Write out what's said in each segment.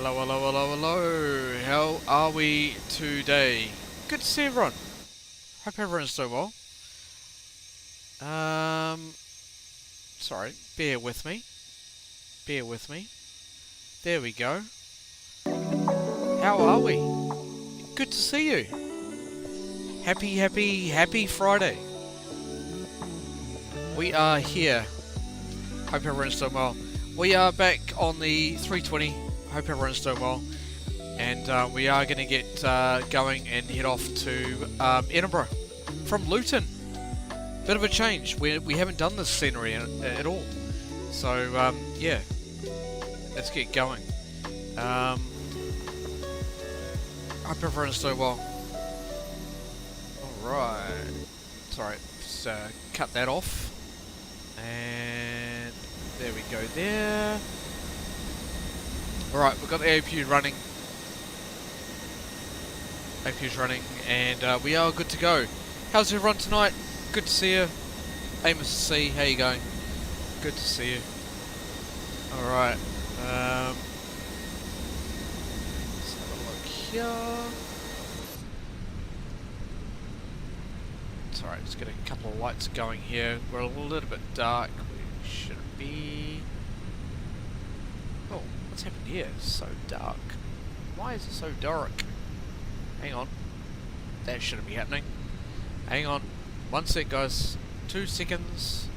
Hello, hello, hello, hello. How are we today? Good to see everyone. Hope everyone's doing well. Sorry, bear with me. Bear with me. There we go. How are we? Good to see you. Happy Friday. We are here. Hope everyone's doing well. We are back on the 320. Hope everyone's doing well. And we are going to get going and head off to Edinburgh from Luton. Bit of a change. We haven't done this scenery at all. So, yeah. Let's get going. Hope everyone's doing well. Alright. Sorry, just cut that off. And there we go there. Alright, we've got the APU running. APU's running, and we are good to go. How's everyone tonight? Good to see you. Amos C, how you going? Good to see you. Alright. Let's have a look here. It's alright, just get a couple of lights going here. We're a little bit dark. We shouldn't be. Oh, what's happened here? It's so dark. Why is it so dark? Hang on. That shouldn't be happening. Hang on. 1 sec, guys. 2 seconds.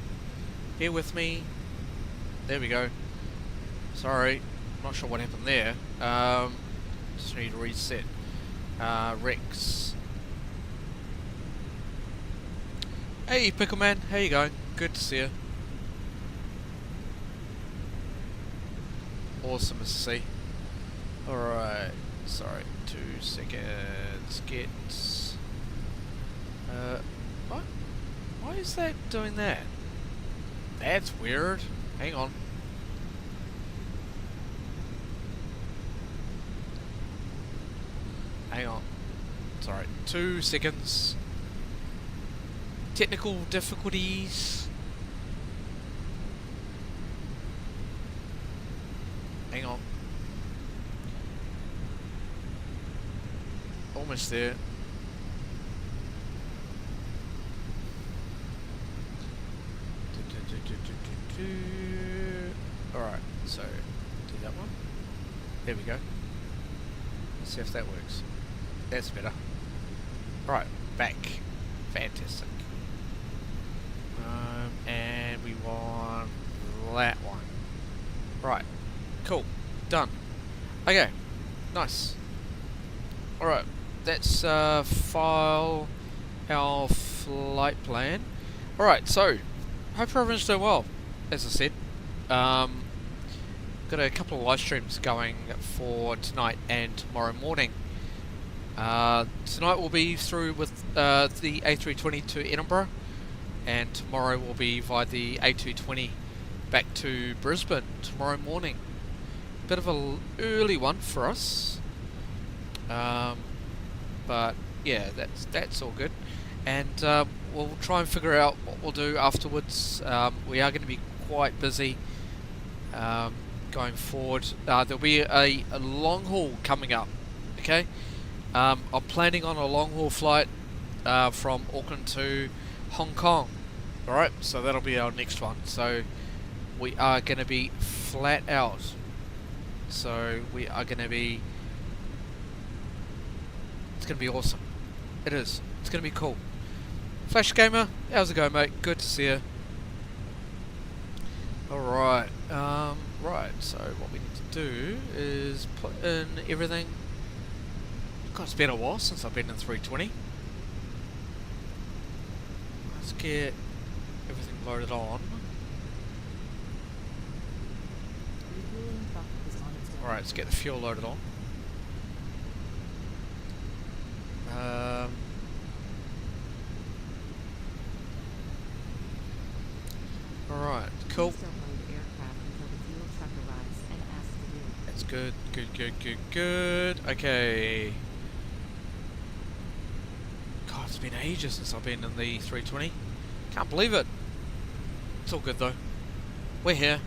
Bear with me. There we go. Sorry. I'm not sure what happened there. Just need to reset. Rex. Hey, Pickleman. How you going? Good to see you. Awesome to see. Alright. Sorry. 2 seconds. Get... what? Why is that doing that? That's weird. Hang on. Hang on. Sorry. 2 seconds. Technical difficulties. Hang on. Almost there. Alright, so do that one. There we go. Let's see if that works. That's better. Alright, back. Fantastic. And we want that one. Right. Cool. Done. Okay. Nice. Alright. That's file our flight plan. Alright, so hope everyone's doing well. As I said. Got a couple of live streams going for tonight and tomorrow morning. Tonight we'll be through with the A320 to Edinburgh, and tomorrow will be via the A220 back to Brisbane tomorrow morning. Bit of an early one for us, but yeah, that's all good. And we'll try and figure out what we'll do afterwards. We are going to be quite busy going forward. There'll be a long haul coming up. Okay. I'm planning on a long haul flight from Auckland to Hong Kong. Alright, so that'll be our next one. So we are going to be flat out. So we are going to be... It's going to be awesome. It is. It's going to be cool. Flash Gamer, how's it going, mate? Good to see you. Alright, right, so what we need to do is put in everything. God, it's been a while since I've been in 320. Let's get everything loaded on. Alright, let's get the fuel loaded on. Alright, cool. That's good, good. Okay. God, it's been ages since I've been in the 320. Can't believe it. It's all good though. We're here.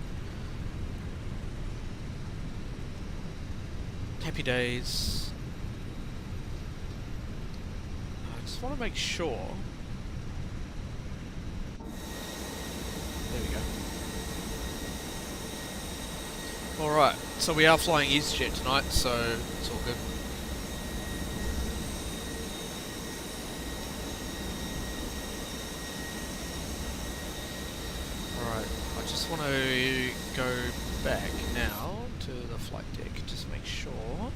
Happy days. I just want to make sure. There we go. Alright, so we are flying EasyJet tonight, so it's all good. Alright, I just want to go back now to the flight deck, just make sure.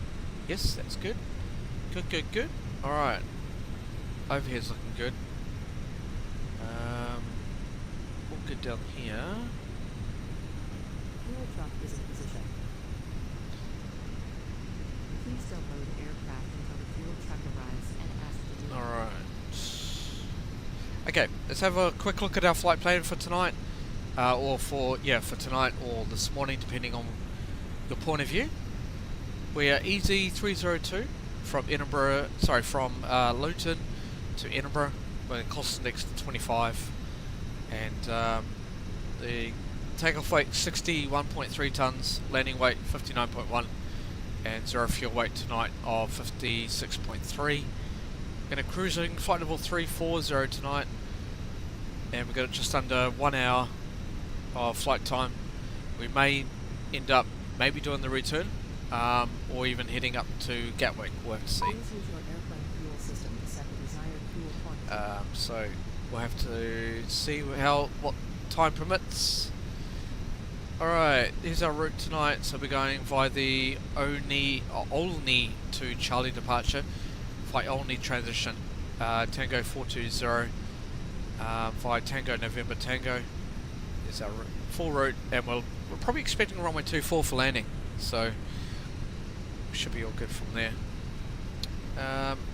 Yes, that's good. Good, good, good. Alright. Overhead's looking good. All good down here. Fuel truck is in position. Please don't load aircraft until the fuel truck arrives and ask to do. Alright. Okay, let's have a quick look at our flight plan for tonight. For tonight or this morning, depending on your point of view. We are EZ302 from Luton to Edinburgh. We're in cost index to 25, and the takeoff weight 61.3 tons, landing weight 59.1, and zero fuel weight tonight of 56.3. Going to cruising flight level 340 tonight, and we've got just under 1 hour of flight time. We may end up maybe doing the return, or even heading up to Gatwick. We'll have to see. So we'll have to see what time permits. Alright, here's our route tonight. So we're going via the Olney to Charlie departure, flight Olney transition, Tango 420, via Tango November Tango. Is our full route, and we're probably expecting runway 24 for landing, so we should be all good from there.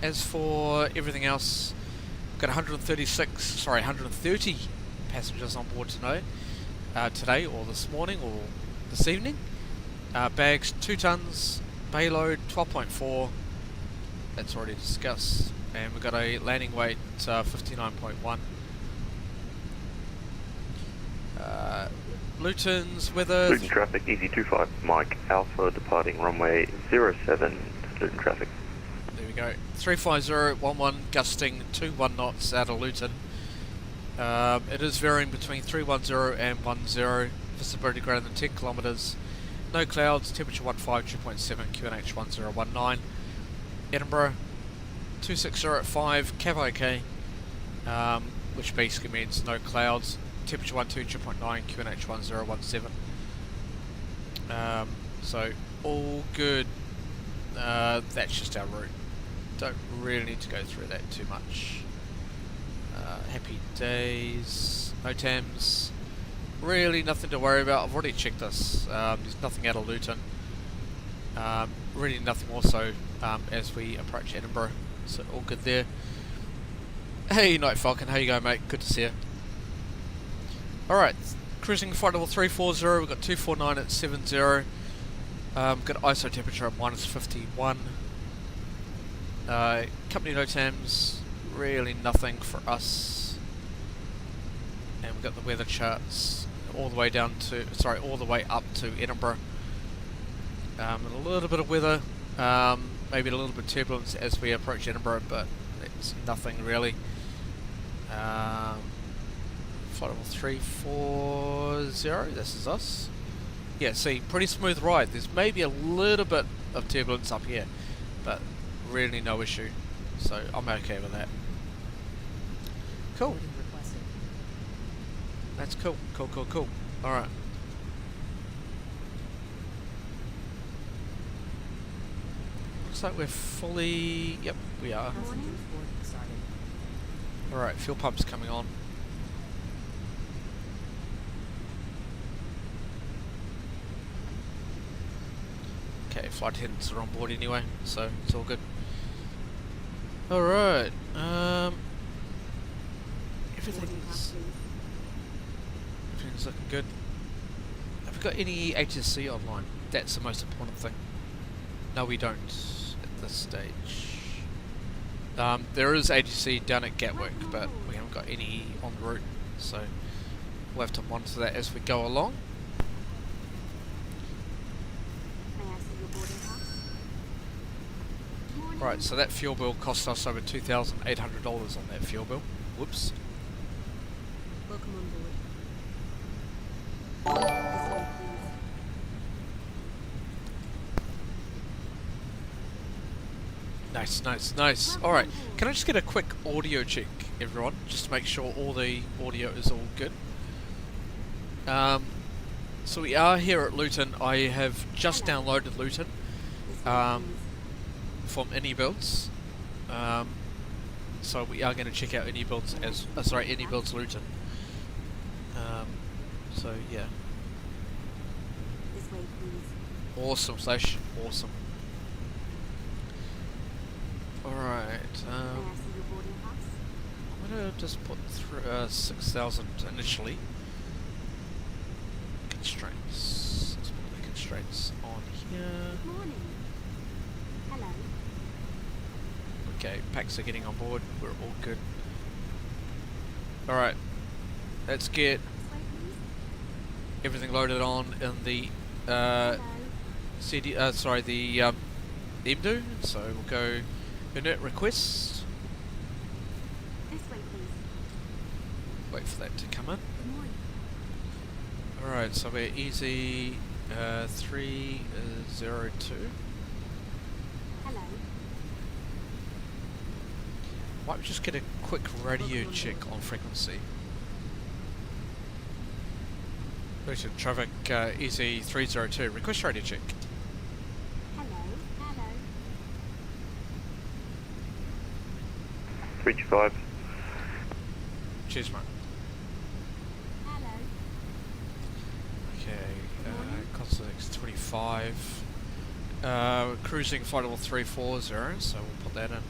As for everything else, we've got 130 passengers on board today, or this morning, or this evening. Bags 2 tons, payload 12.4, that's already discussed, and we've got a landing weight 59.1. Luton's weather. Luton traffic, EZ25, Mike Alpha, departing runway 07, Luton traffic. There we go. 35011, gusting 21 knots out of Luton. It is varying between 310 and 10, visibility greater than 10 kilometres. No clouds, temperature 15, 2.7, QNH 1019. Edinburgh, 260 at 5, Cav OK, which basically means no clouds. Temperature 12, 2.9, QNH 1017. So all good. That's just our route. Don't really need to go through that too much. Happy days. No TAMs. Really nothing to worry about. I've already checked this. There's nothing out of Luton. Really nothing also as we approach Edinburgh. So all good there. Hey Night Falcon, how you going, mate? Good to see you. Alright, cruising flight level 340, we've got 249 at 70, got ISO temperature at -51, company no TAMs, really nothing for us, and we've got the weather charts all the way up to Edinburgh, a little bit of weather, maybe a little bit of turbulence as we approach Edinburgh, but it's nothing really. Flight level 340, this is us. Yeah, see, pretty smooth ride. There's maybe a little bit of turbulence up here, but really no issue. So I'm okay with that. Cool. That's cool. Cool. Alright. Looks like we're fully... Yep, we are. Alright, fuel pump's coming on. Okay, flight attendants are on board anyway, so it's all good. Alright, everything's looking good. Have we got any HSC online? That's the most important thing. No, we don't at this stage. There is HSC down at Gatwick, but we haven't got any on the route, so we'll have to monitor that as we go along. Right, so that fuel bill cost us over $2,800 on that fuel bill. Whoops. Welcome on board. This way, please. Nice, nice, nice. Alright, can I just get a quick audio check, everyone? Just to make sure all the audio is all good. So we are here at Luton. I have just downloaded Luton from AnyBuilds. So we are going to check out AnyBuilds as AnyBuilds Luton. So yeah. This way, please. Awesome, Slash. Awesome. Alright. May I see your boarding pass? I'm going to just put through 6,000 initially. Constraints. Let's put the constraints on here. Good morning. Hello. Okay, packs are getting on board. We're all good. Alright. Let's get This way, please. everything loaded on in the Hello. the EGGW. So we'll go init request. This way, please. Wait for that to come in. Good morning. Alright, so we're easy 302. Hello. Might just get a quick radio check on frequency. Luton traffic easy 302. Request radio check. Hello. Hello. 325. Cheers, mate. Hello. Okay, constant X25. We're cruising flight level 340, so we'll put that in.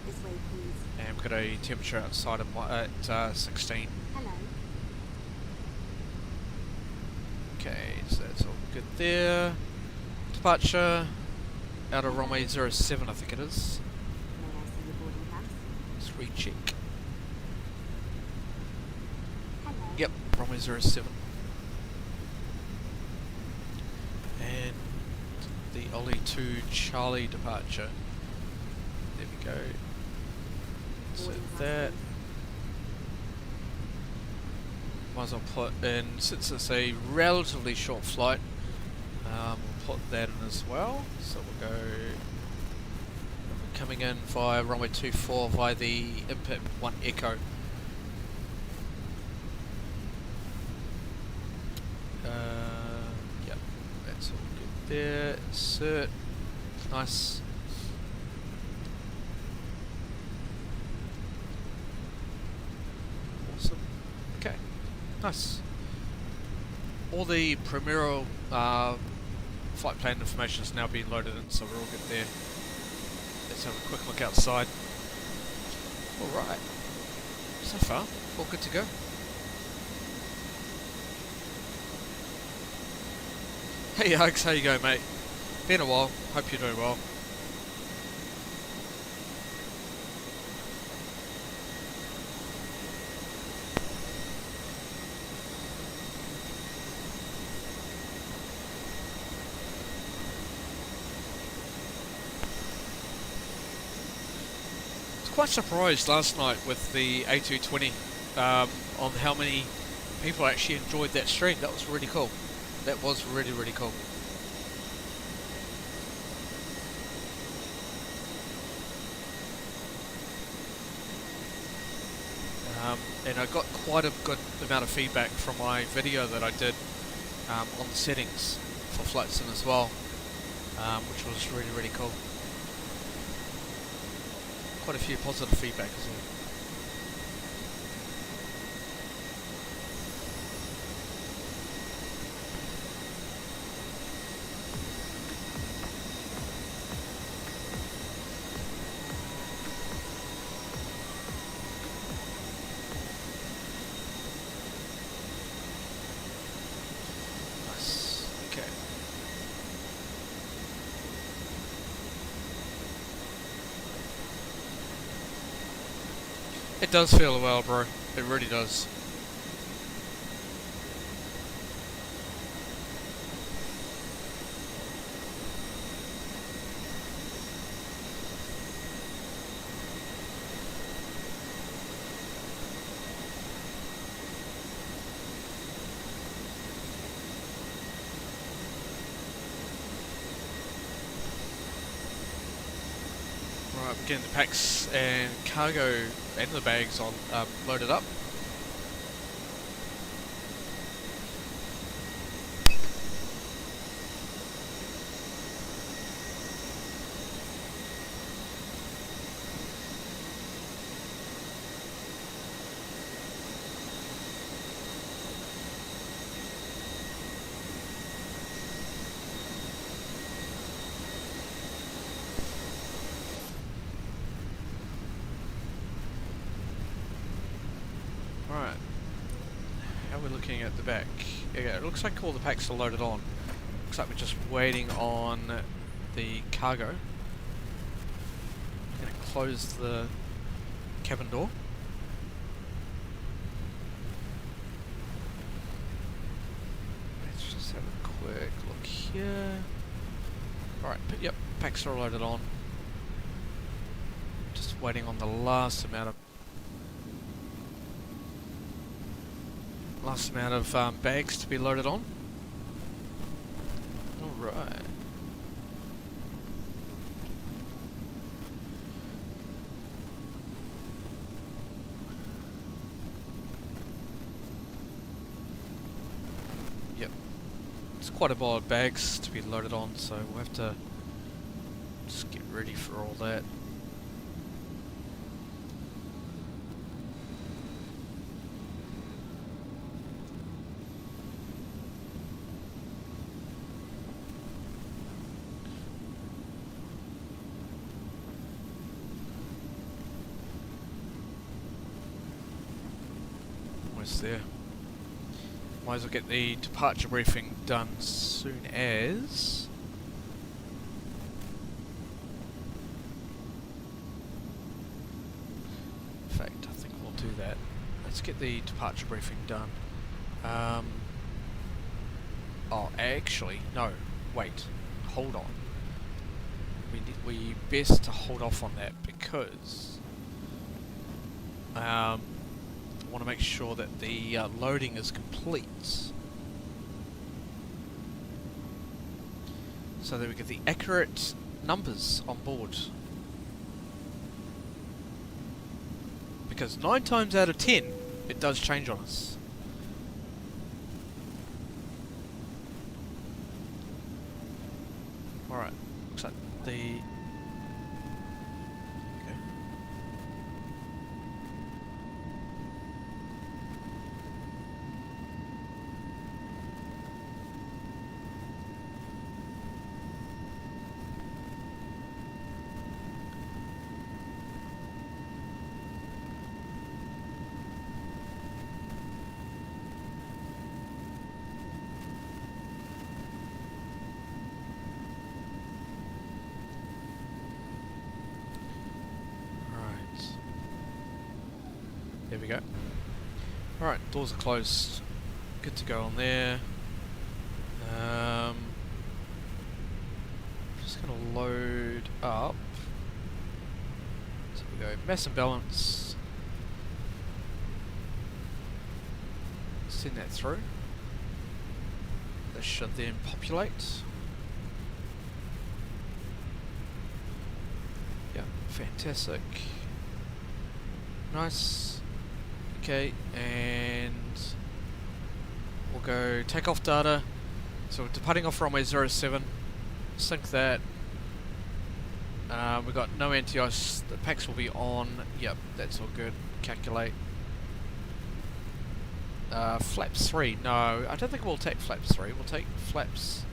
This way, please. And we've got a temperature outside of at 16. Hello. Okay, so that's all good there. Departure out of runway 07, I think it is. May I see your boarding pass? Let's recheck. Hello. Yep, runway 07. And the Ollie 2 Charlie departure. There we go. So that might as well put in, since it's a relatively short flight, we'll put that in as well. So we'll go coming in via runway 24 via the Impact 1 Echo. Yep, that's all good there. Insert, nice. Awesome. Okay, nice. All the Primero flight plan information is now being loaded in, so we're all good there. Let's have a quick look outside. Alright. So far, all good to go. Hey Hugs, how you going, mate? Been a while, hope you're doing well. Quite surprised last night with the A320 on how many people actually enjoyed that stream. That was really cool. That was really, really cool. And I got quite a good amount of feedback from my video that I did on the settings for Flight Sim as well, which was really, really cool. Quite a few positive feedback as well. Nice. Okay. It does feel well, bro. It really does. Alright, we're getting the packs and cargo and the bags on loaded up. Right, how are we looking at the back? Yeah, it looks like all the packs are loaded on. Looks like we're just waiting on the cargo. I'm going to close the cabin door. Let's just have a quick look here. Alright, yep, packs are loaded on. Just waiting on the last amount of bags to be loaded on. Alright. Yep. It's quite a lot of bags to be loaded on, so we'll have to just get ready for all that. There. Might as well get the departure briefing done soon as. In fact, I think we'll do that. Let's get the departure briefing done. Oh, actually, no. Wait. Hold on. We best to hold off on that because I want to make sure that the loading is complete so that we get the accurate numbers on board, because 9 times out of 10 it does change on us. Alright, looks like the there we go. Alright, doors are closed. Good to go on there. Just going to load up. So we go mass and balance. Send that through. That should then populate. Yeah, fantastic. Nice. Okay, and we'll go takeoff data. So we're departing off runway 07. Sync that. We've got no anti-ice. The packs will be on. Yep, that's all good. Calculate. Flaps 3. No, I don't think we'll take flaps 3. We'll take flaps.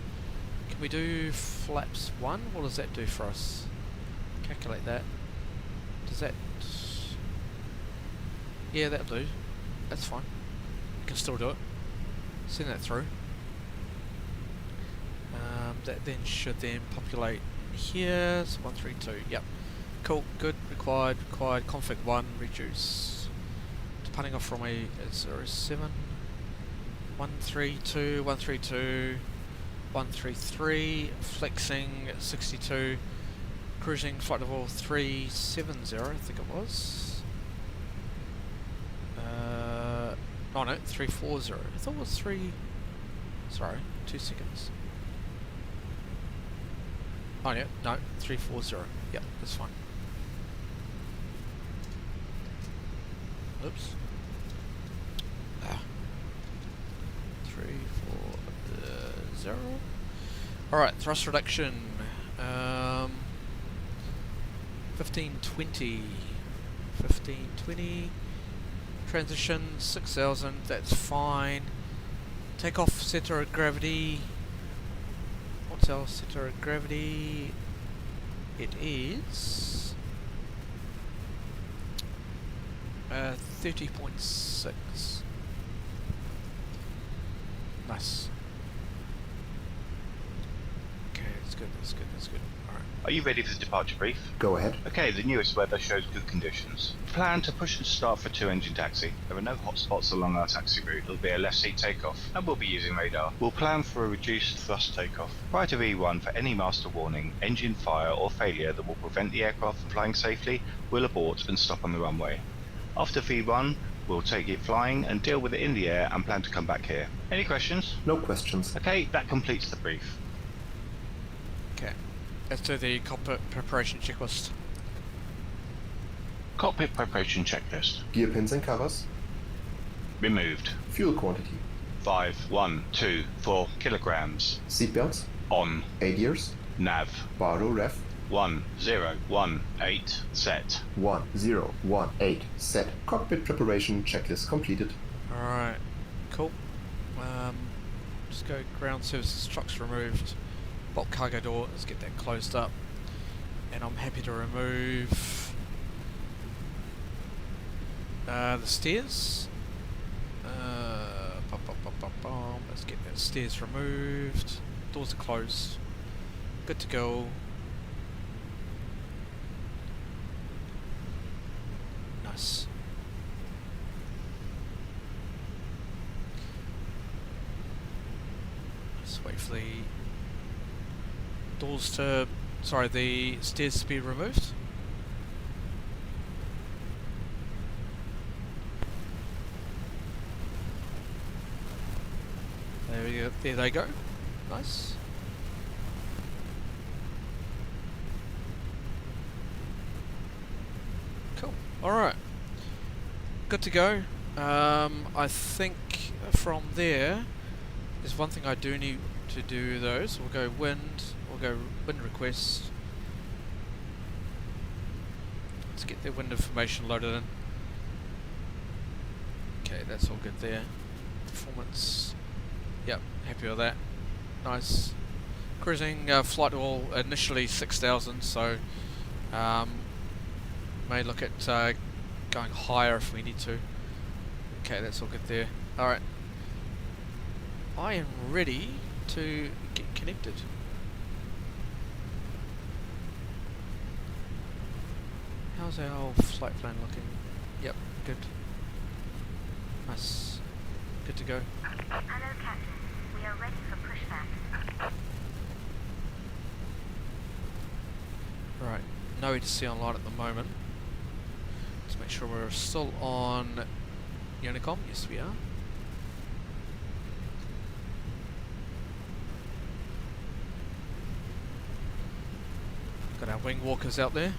Can we do flaps 1? What does that do for us? Calculate that. Does that... Yeah, that'll do. That's fine. We can still do it. Send that through. That then should then populate here. So 132. Yep. Cool. Good. Required. Config 1. Reduce. Departing off from a 07. 132. 132. 133. Flexing 62. Cruising flight level 370. I think it was. Oh no, 340. I thought it was 3... Sorry, 2 seconds. Oh yeah, no, 340. Yep, that's fine. Oops. 340. Alright, thrust reduction. 1520. 1520. Transition 6000. That's fine. Takeoff center of gravity. What's our center of gravity? It is 30.6. Nice. Okay, that's good, that's good, that's good. Alright. Are you ready for the departure brief? Go ahead. Okay, the newest weather shows good conditions. Plan to push and start for 2-engine taxi. There are no hotspots along our taxi route. It'll be a left seat takeoff, and we'll be using radar. We'll plan for a reduced thrust takeoff. Prior to V1, for any master warning, engine fire or failure that will prevent the aircraft from flying safely, we'll abort and stop on the runway. After V1, we'll take it flying and deal with it in the air and plan to come back here. Any questions? No questions. Okay, that completes the brief. Okay. Let's do the cockpit preparation checklist. Cockpit preparation checklist. Gear pins and covers. Removed. Fuel quantity. 5,124 kilograms. Seatbelts. On. ADIRS. Nav. Barlow ref. 1018 set. 1018 set. Cockpit preparation checklist completed. Alright. Cool. Just go ground services, trucks removed. Bulk cargo door, let's get that closed up. And I'm happy to remove the stairs. Let's get that stairs removed. Doors are closed. Good to go. Nice. Let's wait for the doors to, sorry, the stairs to be removed. There we go. There they go. Nice. Cool. Alright. Good to go. I think from there, there's one thing I do need to do though. So we'll go wind. We'll go wind request. Let's get the wind information loaded in. Okay, that's all good there. Performance. Yep, happy with that. Nice. Cruising flight wall initially 6,000, so may look at going higher if we need to. Okay, that's all good there. Alright. I am ready to get connected. How's our flight plan looking? Yep, good. Nice. Good to go. Hello, Captain. We are ready for pushback. Right, no ETC online at the moment. Let's make sure we're still on Unicom. Yes, we are. Got our wing walkers out there.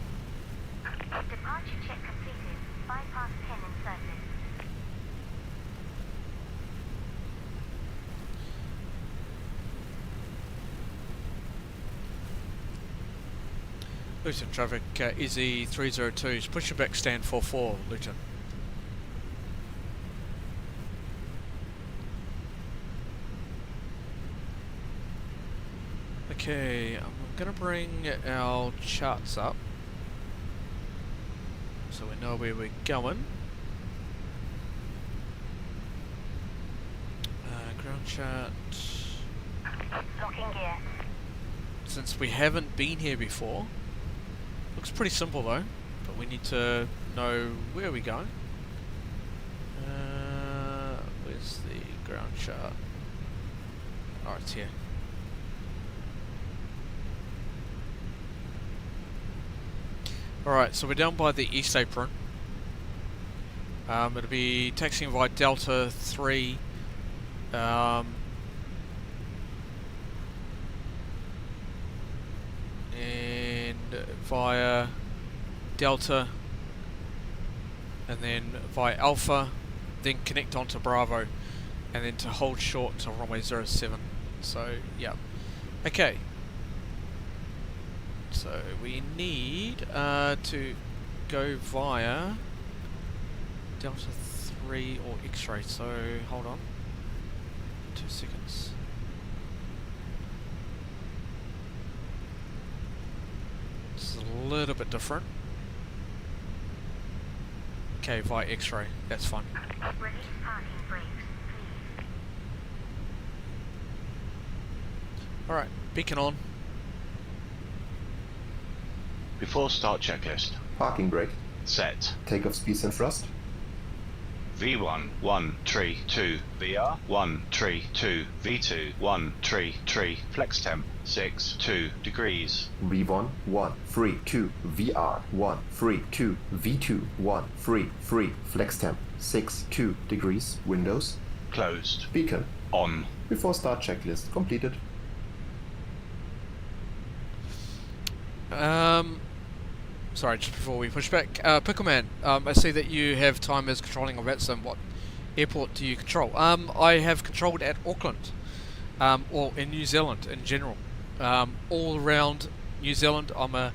Departure check completed. Bypass pin inserted. Luton traffic, EZ302 is pushing back stand 44, Luton. Okay, I'm going to bring our charts up so we know where we're going. Ground chart. Locking gear. Since we haven't been here before, looks pretty simple though, but we need to know where we're going. Where's the ground chart? Oh, it's here. Alright, so we're down by the east apron. It'll be taxiing via Delta 3. And via Delta and then via Alpha, then connect onto Bravo, and then to hold short to runway 07. So, yeah. Okay. So we need to go via Delta 3 or X-ray. So hold on. 2 seconds. This is a little bit different. Okay, via X-ray. That's fine. Release parking brakes, please. Alright, beacon on. Before start checklist. Parking brake. Set. Takeoff speeds and thrust. V1 132 VR 132 V2 133 flex temp 62 degrees. V1 132 VR 132 V2 133 flex temp 62 degrees. Windows. Closed. Beacon. On. Before start checklist completed. Sorry, just before we push back. Pickleman, I see that you have timers controlling on VATSIM. What airport do you control? I have controlled at Auckland, or in New Zealand in general. All around New Zealand, I'm a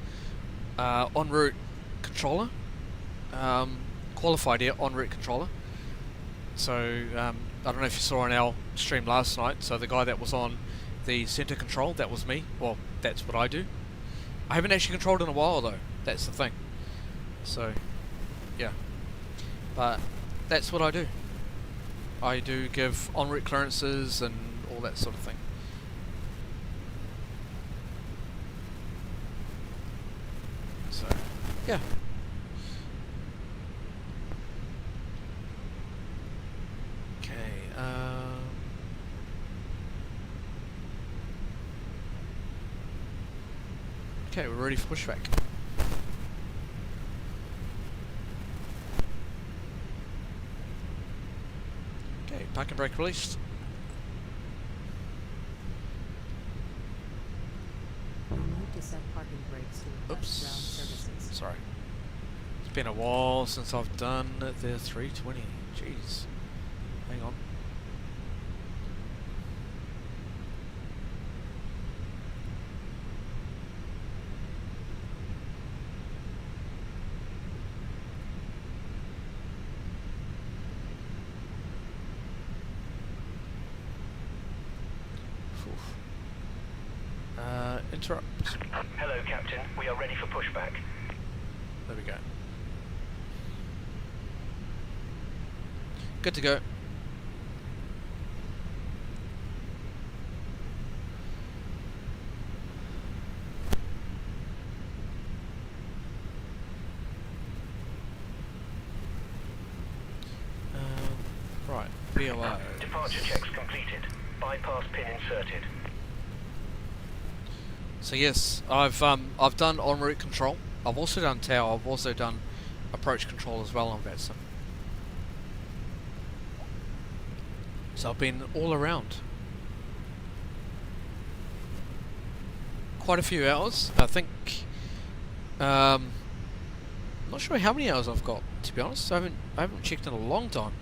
en route controller, qualified en route controller. So, I don't know if you saw on our stream last night, so the guy that was on the centre control, that was me. Well, that's what I do. I haven't actually controlled in a while though, that's the thing. So, yeah. But, that's what I do. I do give en route clearances and all that sort of thing. So, yeah. Okay, okay, we're ready for pushback. Okay, parking brake released. You need to set parking brakes to request ground services. Sorry. It's been a while since I've done the 320. Jeez. Hang on. Interrupt. Hello, Captain. We are ready for pushback. There we go. Good to go. Right, VOR. Departure checks completed. Bypass pin inserted. So yes, I've done en route control. I've also done tower. I've also done approach control as well on VATSIM. So I've been all around. Quite a few hours. I think. Not sure how many hours I've got. To be honest, I haven't checked in a long time.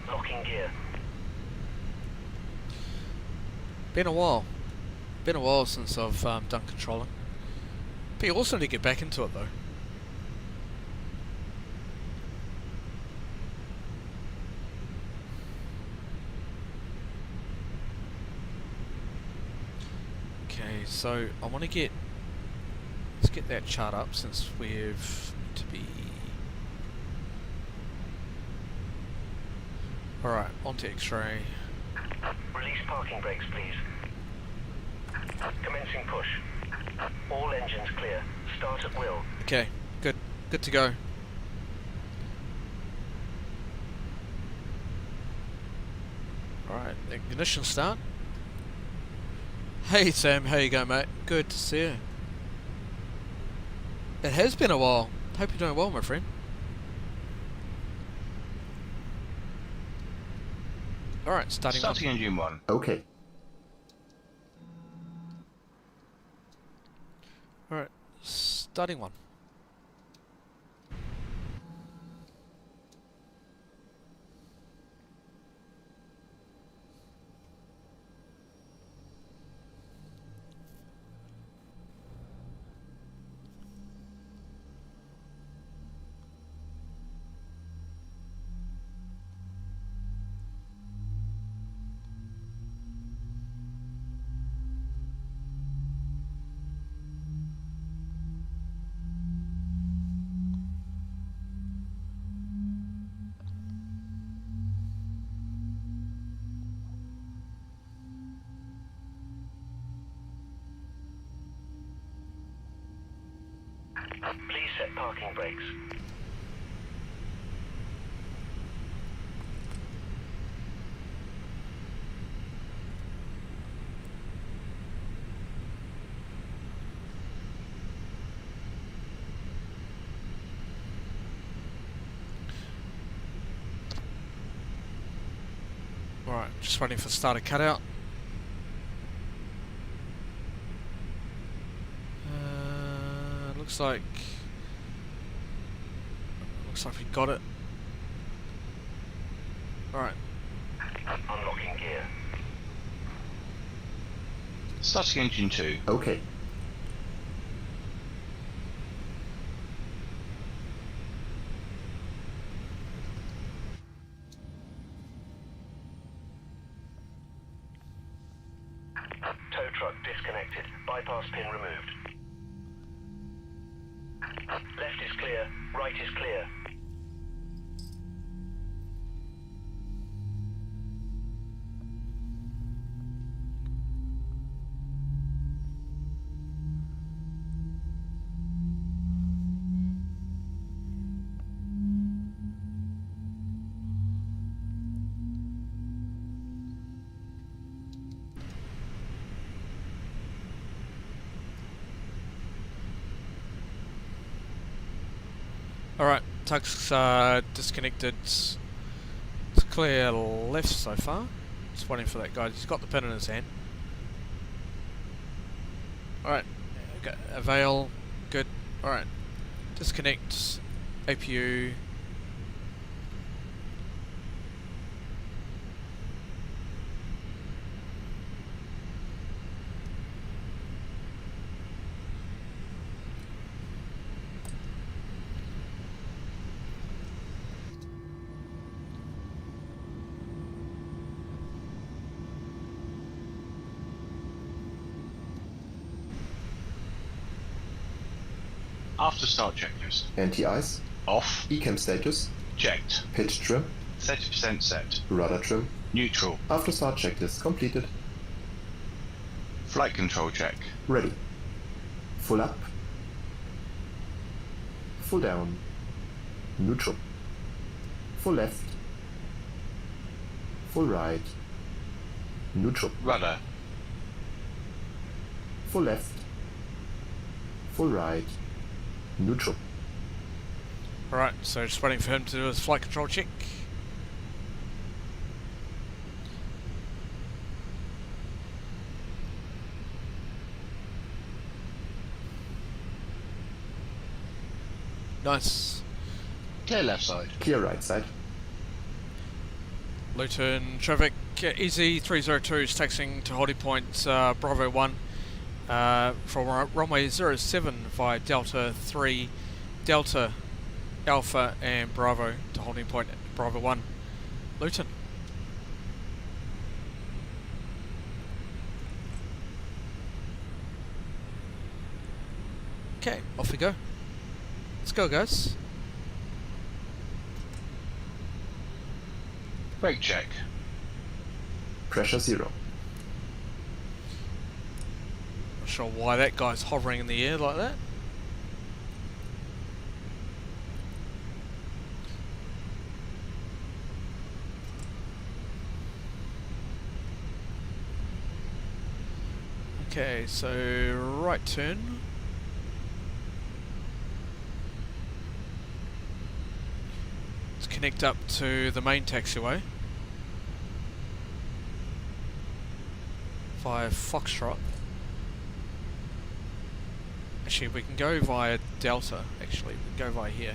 Locking gear. Been a while. Been a while since I've done controlling. But you also need to get back into it though. Okay, so I want to get. Let's get that chart up since we've to be. Alright, onto X-ray. Release parking brakes, please. Commencing push. All engines clear. Start at will. Okay, good. Good to go. Alright, ignition start. Hey Sam, how you going, mate? Good to see you. It has been a while. Hope you're doing well, my friend. Alright, starting engine 1. Okay. Alright, starting 1. Please set parking brakes. Alright, just waiting for the starter cutout. Looks like we got it. Alright. Unlocking gear. Starting engine 2. Okay. Tow truck disconnected. Bypass pin removed. Left is clear. Right is clear. Alright, tug's disconnected. It's clear left so far. Just waiting for that guy. He's got the pin in his hand. Alright, avail, good. Alright, disconnect APU. After start checklist. Anti-ice. Off. Ecam status. Checked. Pitch trim. 30% set. Rudder trim. Neutral. After start checklist completed. Flight control check. Ready. Full up. Full down. Neutral. Full left. Full right. Neutral. Rudder. Full left. Full right. Neutral. Alright, so just waiting for him to do his flight control check. Nice. Clear left side. Clear right side. Luton traffic, EZ302 is taxiing to holding point Bravo 1 from runway 07 via Delta 3, Delta, Alpha and Bravo to holding point Bravo 1, Luton. Okay, off we go. Let's go, guys. Brake check. Pressure 0. Not sure why that guy's hovering in the air like that. Okay, so right turn. Let's connect up to the main taxiway. via Foxtrot. Actually, we can go via Delta, actually. We can go via here.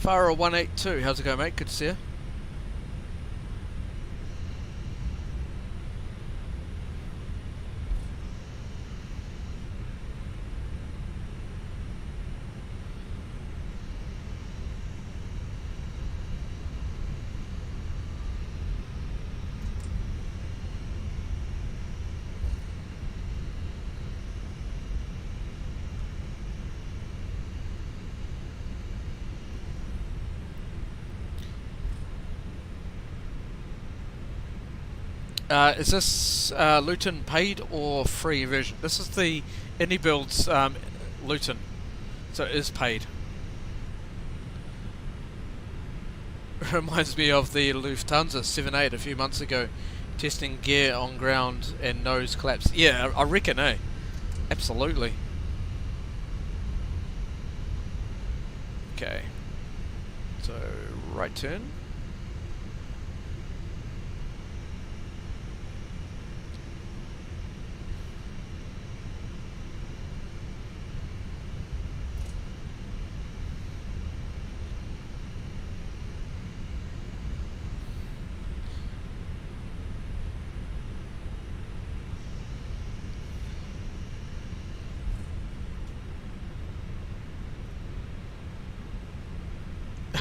Farah 182, how's it going, mate? Good to see you. Is this Luton paid or free version? This is the Indie Builds Luton, so it is paid. Reminds me of the Lufthansa 78 a few months ago, testing gear on ground and nose collapse. Yeah, I reckon, eh? Absolutely. Okay. So, right turn.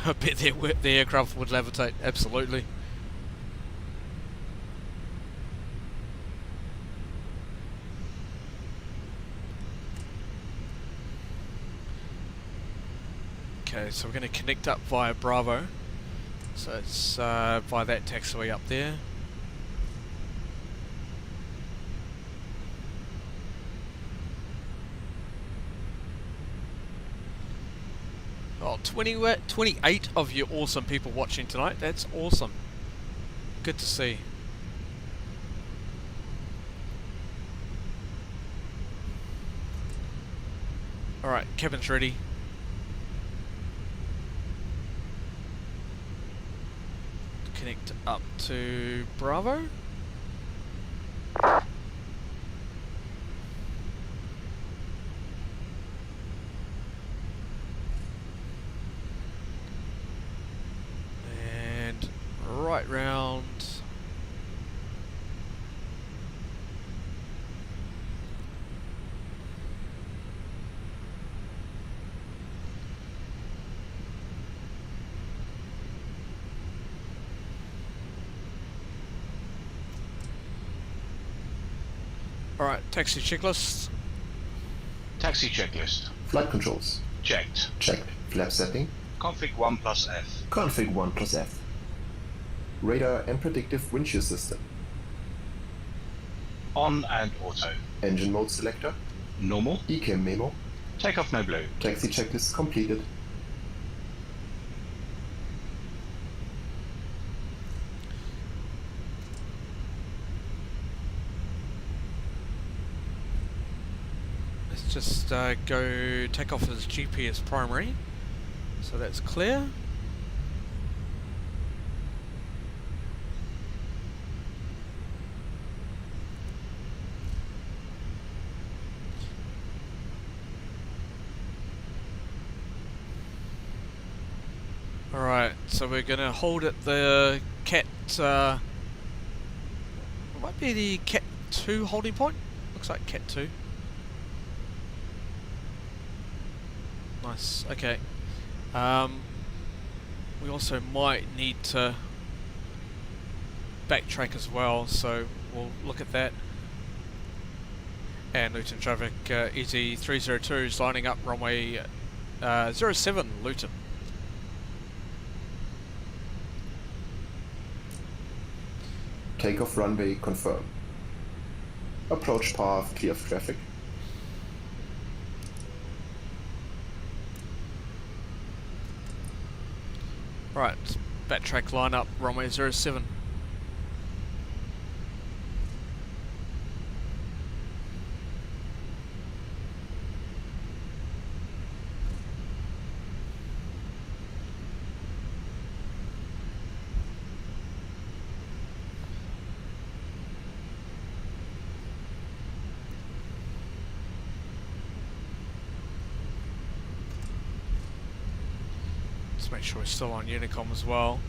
I bet the aircraft would levitate, absolutely. Okay, so we're going to connect up via Bravo. So it's via that taxiway up there. Oh, 28 of you awesome people watching tonight. That's awesome. Good to see. Alright, cabin's ready. Connect up to Bravo. Right round. Alright, taxi checklist. Taxi checklist. Flight controls. Checked. Checked. Flap setting. Config 1 plus F. Config 1 plus F. Radar and predictive wind shear system. On and auto. Engine mode selector. Normal. ECAM memo. Takeoff no blue. Taxi checklist completed. Let's just go take off as GPS primary. So that's clear. Alright, so we're going to hold at the Cat, might be the Cat 2 holding point? Looks like Cat 2. Nice, okay. We also might need to backtrack as well, so we'll look at that. And Luton traffic, EZ302 is lining up runway 07 Luton. Takeoff runway confirmed. Approach path clear of traffic. Right, backtrack line up runway 07. Let's make sure we're still on Unicom as well.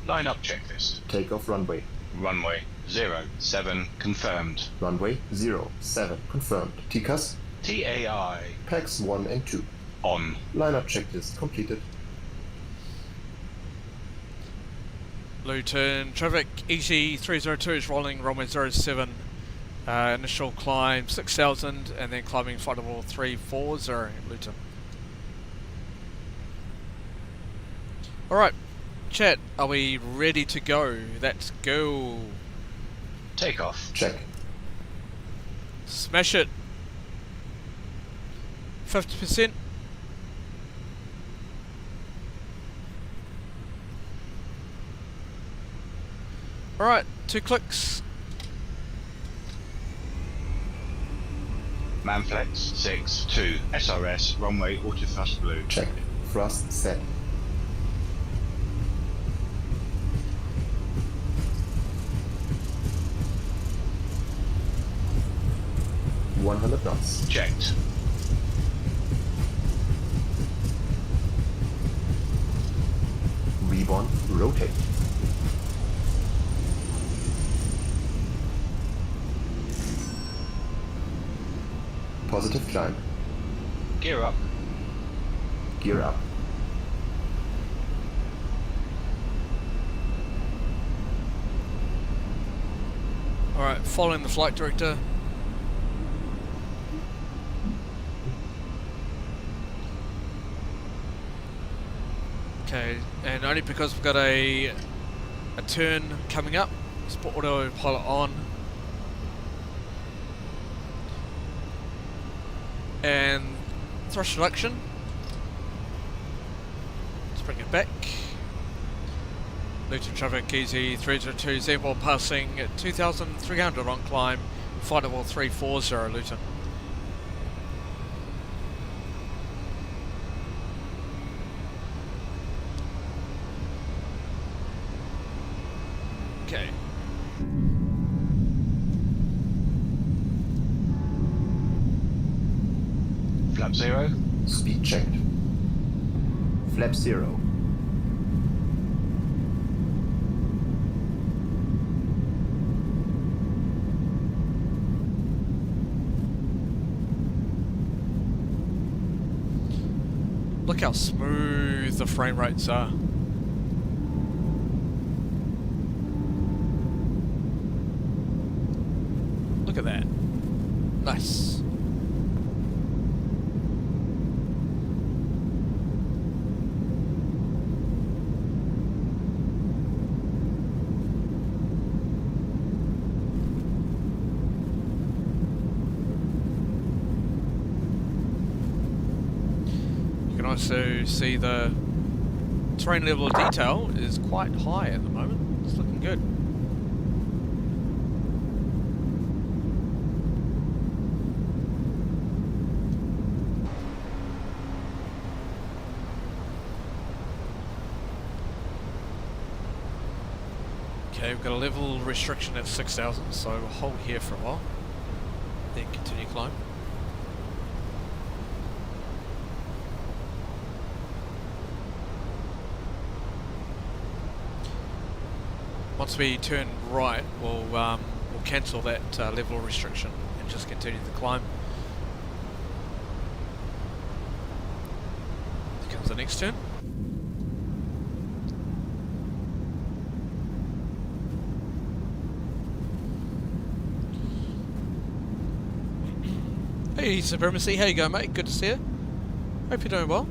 Line up checklist. Takeoff runway. Runway 07 confirmed. Runway 07 confirmed. TCAS. TAI PAX 1 and 2. on. Lineup checklist completed. Luton, traffic EG302 is rolling runway 07. Initial climb 6,000 and then climbing flight level 340 Luton. Alright, chat, are we ready to go? Let's go. Takeoff. Check. Smash it. 50%. Alright, 2 clicks. Manflex 6-2 SRS runway auto thrust blue. Checked. Thrust set. .100 knots. Checked. V1 rotate. Positive climb. Gear up. Gear up. Alright, following the flight director. Okay, and only because we've got a turn coming up, let's put autopilot on. And thrust reduction. Let's bring it back. Luton traffic EG302 Z1 passing at 2,300 on climb, flight level 340 Luton. Okay. Flap 0. Speed checked. Flap 0. Look how smooth the frame rates are. Look at that. Nice. You can also see the terrain level of detail is quite high at the moment. It's looking good. Okay, we've got a level restriction at 6,000, so we'll hold here for a while, then continue climb. Once we turn right, we'll cancel that level restriction and just continue the climb. Here comes the next turn. Hey Supremacy, how you going mate? Good to see you. Hope you're doing well.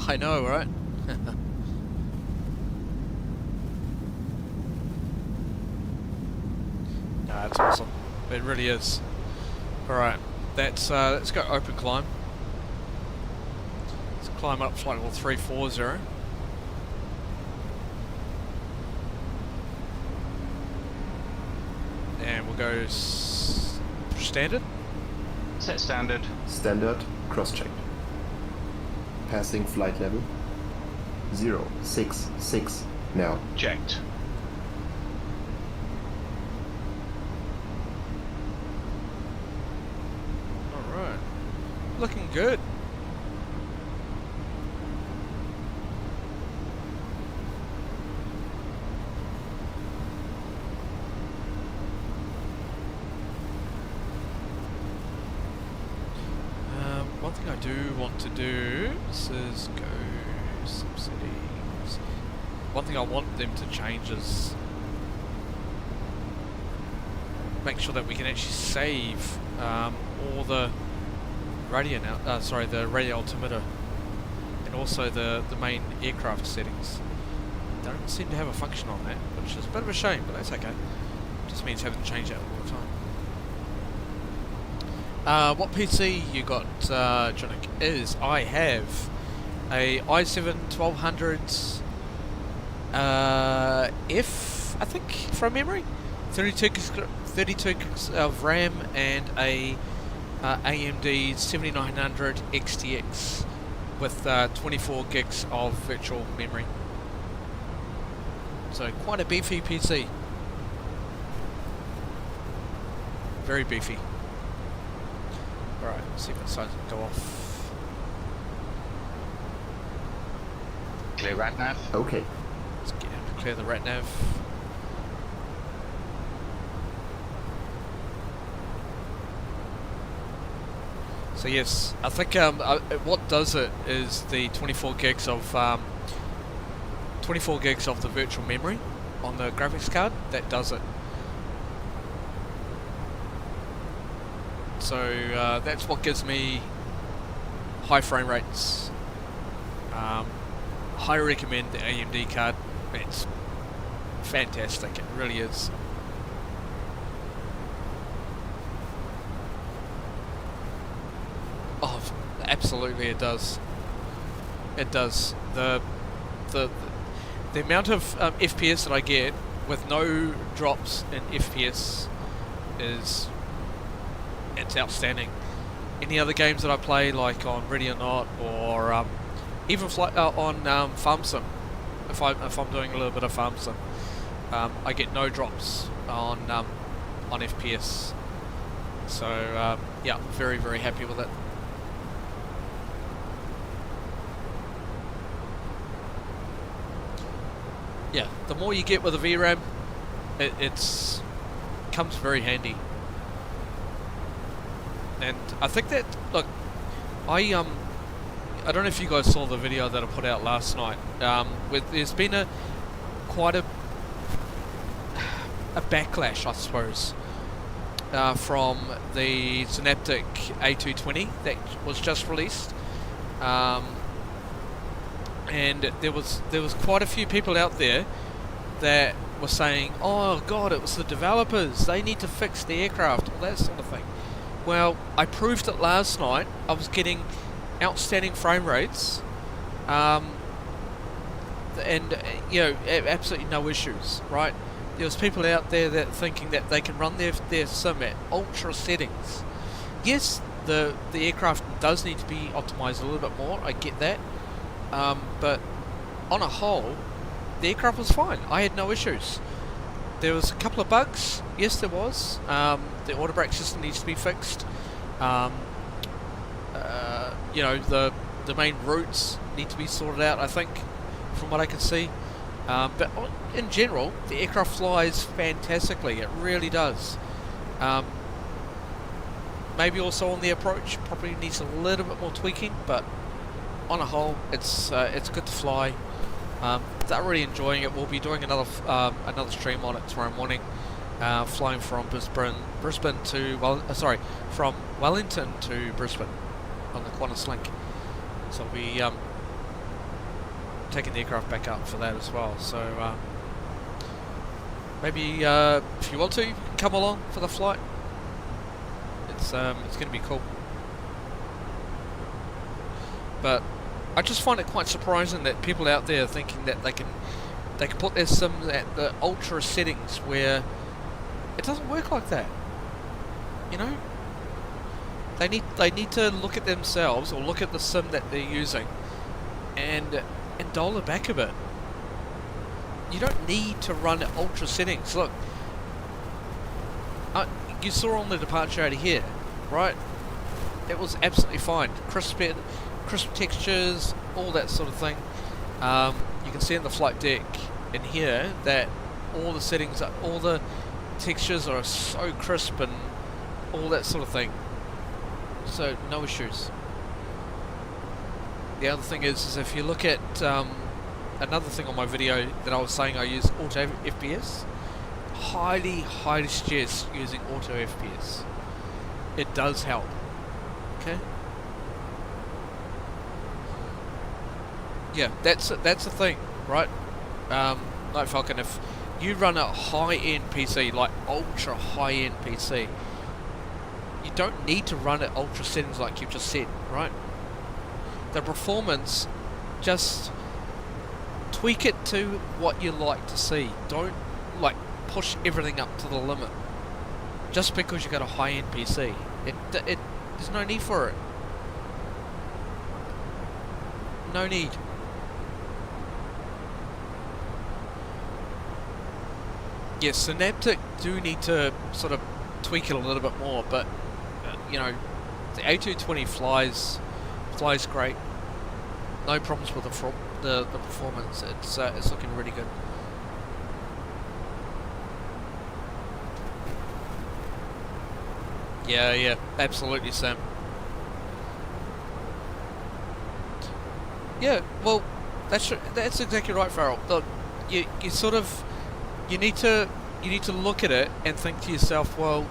I know, right? That's awesome. It really is. Alright, let's go open climb. Let's climb up flight level 340. And we'll go standard. Set standard. Standard, cross-checked. Passing flight level 066 now. Checked. Alright. Looking good. One thing I do want to do is go some settings. One thing I want them to change is make sure that we can actually save all the radio the radio altimeter and also the main aircraft settings. Don't seem to have a function on that, which is a bit of a shame, but that's okay. Just means having to change that all the time. What PC you got, Jonick, is I have a i7-1200 F, I think, from memory, 32 gigs of RAM, and a AMD 7900 XTX with 24 gigs of virtual memory. So quite a beefy PC. Very beefy. Alright, let's see if it decides to go off. Clear rat nav. Okay. Let's get him to clear the rat nav. So yes, I think what does it is the 24 gigs of the virtual memory on the graphics card. That does it. So that's what gives me high frame rates. I recommend the AMD card. It's fantastic, it really is. Oh, absolutely it does. It does. The amount of FPS that I get with no drops in FPS is... it's outstanding. Any other games that I play, like on Ready or Not, or even on Farm Sim, if I'm doing a little bit of Farm Sim, I get no drops on FPS. So yeah, very very happy with it. Yeah, the more you get with a VRAM, it's comes very handy. And I think that, look, I don't know if you guys saw the video that I put out last night. There's been quite a backlash, I suppose, from the Synaptic A320 that was just released, and there was quite a few people out there that were saying, "Oh God, it was the developers. They need to fix the aircraft," all that sort of thing. Well, I proved it last night. I was getting outstanding frame rates, and you know, absolutely no issues, right? There was people out there that thinking that they can run their sim at ultra settings. Yes, the aircraft does need to be optimized a little bit more. I get that, but on a whole, the aircraft was fine. I had no issues. There was a couple of bugs. Yes, there was. The auto brake system needs to be fixed. You know, the main routes need to be sorted out, I think, from what I can see. But in general, the aircraft flies fantastically. It really does. Maybe also on the approach, probably needs a little bit more tweaking, but on a whole, it's good to fly. Thoroughly enjoying it. We'll be doing another stream on it tomorrow morning, flying from Brisbane to from Wellington to Brisbane on the Qantas link. So we'll be taking the aircraft back up for that as well. So maybe if you want to, you can come along for the flight. It's going to be cool. But I just find it quite surprising that people out there are thinking that they can put their sim at the ultra settings where it doesn't work like that. You know, they need to look at themselves or look at the sim that they're using and dial it back a bit. You don't need to run at ultra settings. Look, you saw on the departure out of here, right? It was absolutely fine. Crisp textures, all that sort of thing. You can see in the flight deck in here that all the settings, all the textures are so crisp and all that sort of thing. So no issues. The other thing is if you look at another thing on my video that I was saying I use auto FPS, highly suggest using auto FPS. It does help. Okay. Yeah, that's the thing, right? Night Falcon, if you run a high-end PC, like ultra high-end PC, you don't need to run at ultra settings like you've just said, right? The performance, just tweak it to what you like to see. Don't like push everything up to the limit just because you've got a high-end PC. There's no need for it. No need. Yes, Synaptic do need to sort of tweak it a little bit more, but you know, the A320 flies great. No problems with the performance. It's looking really good. Yeah, absolutely, Sam. Yeah, well, that's exactly right, Farrell. Look, you need to look at it and think to yourself, well,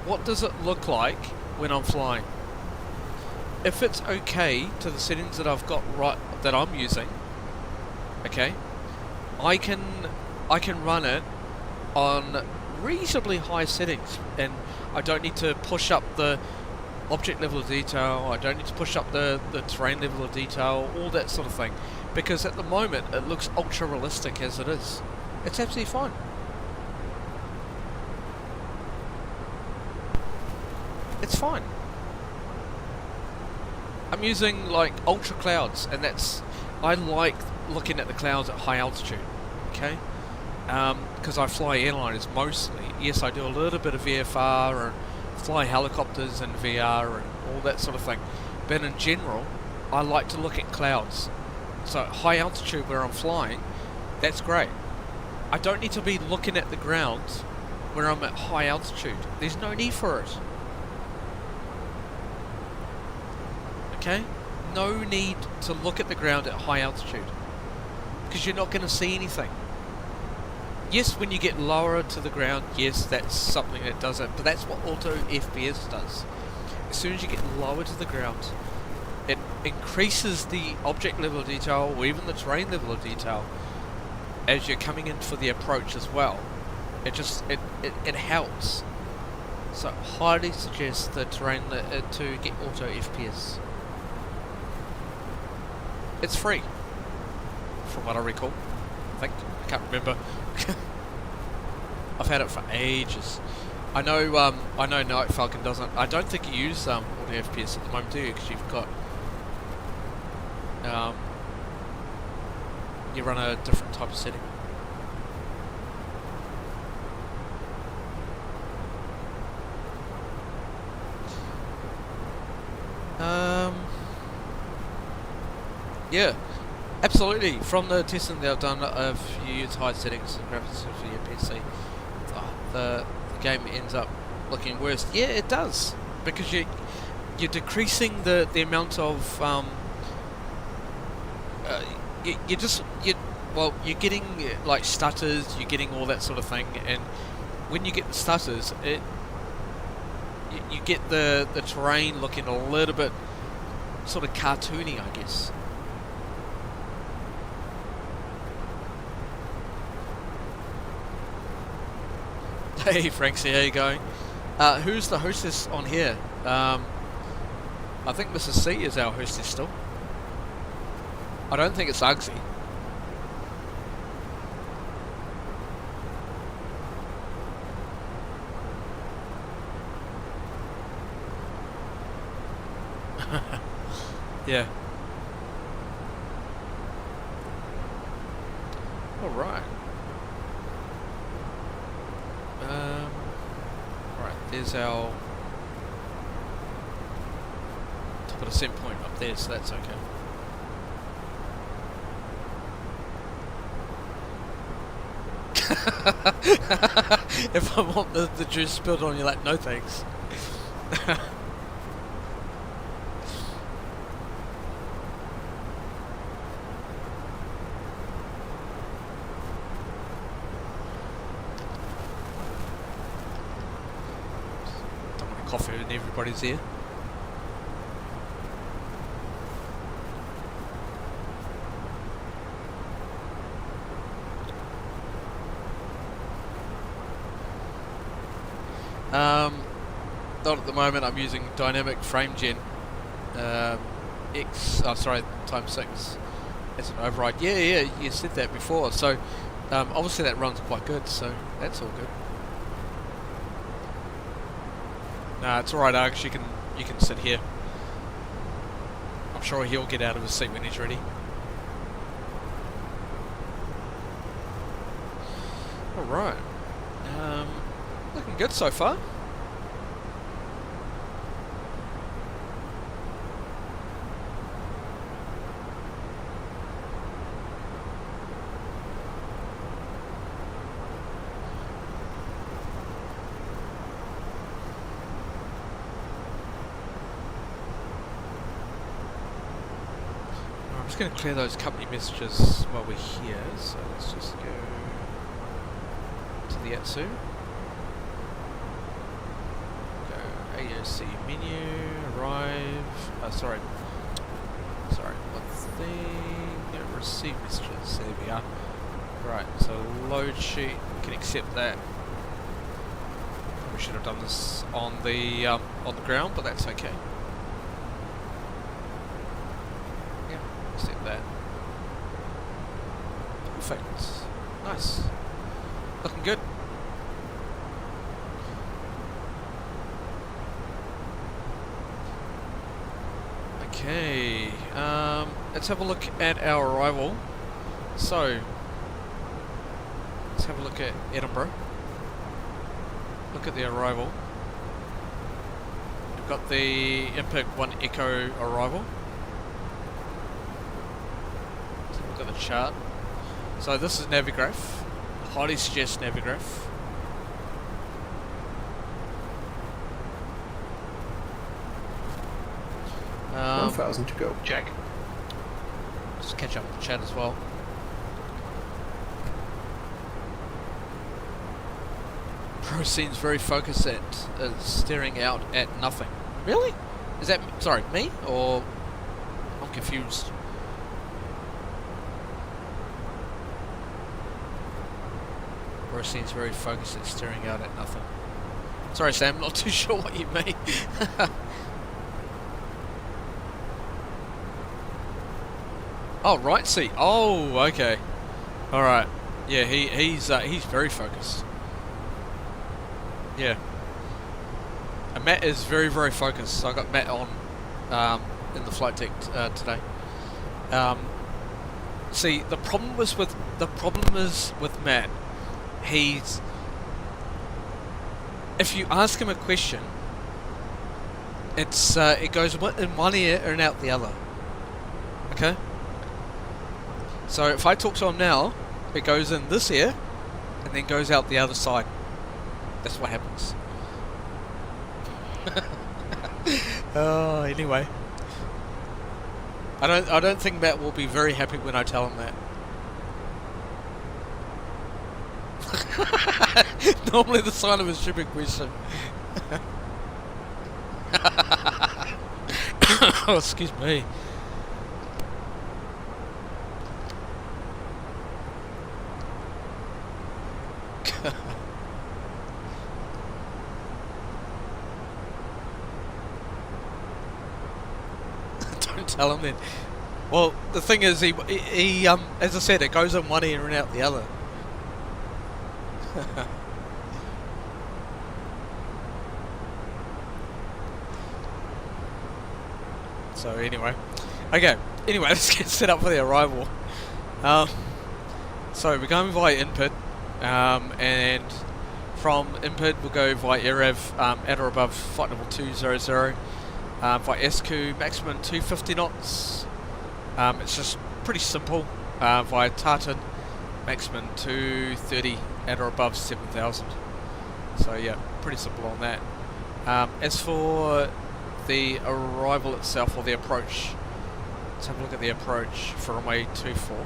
what does it look like when I'm flying? If it's okay to the settings that I've got right, that I'm using, okay, I can run it on reasonably high settings, and I don't need to push up the object level of detail, I don't need to push up the terrain level of detail, all that sort of thing, because at the moment it looks ultra realistic as it is. It's absolutely fine. It's fine. I'm using like ultra clouds, and I like looking at the clouds at high altitude, okay? Because I fly airliners mostly. Yes, I do a little bit of VFR and fly helicopters and VR and all that sort of thing. But in general, I like to look at clouds. So at high altitude where I'm flying, that's great. I don't need to be looking at the ground where I'm at high altitude. There's no need for it. Okay? No need to look at the ground at high altitude, because you're not going to see anything. Yes, when you get lower to the ground, yes, that's something that does it, but that's what auto FPS does. As soon as you get lower to the ground, it increases the object level of detail, or even the terrain level of detail, as you're coming in for the approach as well. It helps. So highly suggest the terrain to get auto FPS. It's free, from what I recall. I think. I can't remember. I've had it for ages. I know Night Falcon doesn't. I don't think you use auto FPS at the moment, do you? Because you've got you run a different type of setting. Yeah, absolutely. From the testing that I've done, if you use high settings and graphics for your PC, the game ends up looking worse. Yeah, it does, because you're decreasing the amount of you're getting like stutters, you're getting all that sort of thing, and when you get the stutters, you get the terrain looking a little bit sort of cartoony, I guess. Hey Franksy, how you going? Who's the hostess on here? I think Mrs. C is our hostess still. I don't think it's Uggsy. Yeah. Alright. Right, there's our top of the set point up there, so that's okay. If I want the juice spilled on you, like, no thanks. Don't want coffee when everybody's here. Not at the moment. I'm using dynamic frame gen times 6 as an override. Yeah, you said that before. So obviously that runs quite good. So that's all good. Nah, it's all right, Args. You can sit here. I'm sure he'll get out of his seat when he's ready. All right. Looking good so far. I'm just going to clear those company messages while we're here, so let's just go to the Yatsu. Go AOC menu, arrive, one thing, receive messages, there we are. Right, so load sheet, we can accept that. We should have done this on the ground, but that's okay. Accept that. Perfect. Nice. Looking good. Okay. Let's have a look at our arrival. So, let's have a look at Edinburgh. Look at the arrival. We've got the Impact 1 Echo arrival. Look at the chart. So this is Navigraph. Highly suggest Navigraph. Um, 1,000 to go. Check. Just catch up with the chat as well. Pro seems very focused at staring out at nothing. Really? Is that, sorry, me? Or I'm confused. Pro seems very focused at staring out at nothing. Sorry Sam, not too sure what you mean. Oh, right seat. Oh, okay. All right. Yeah, he's very focused. Yeah. And Matt is very, very focused. So I got Matt on in the flight deck today. See, the problem is with Matt. If you ask him a question, it goes in one ear and out the other. Okay. So if I talk to him now, it goes in this ear and then goes out the other side. That's what happens. Oh, anyway. I don't think Matt will be very happy when I tell him that. Normally the sign of a stupid question. Oh, excuse me. tell him then. Well, the thing is, he as I said, it goes in one ear and out the other. So anyway, okay. Anyway, let's get set up for the arrival. So we're going via input, and from input we'll go via AirAv at or above flight level 200, via SQ maximum 250 knots. It's just pretty simple. Via Tartan maximum 230 at or above 7,000. So yeah, pretty simple on that. As for the arrival itself, or the approach, let's have a look at the approach for runway 24.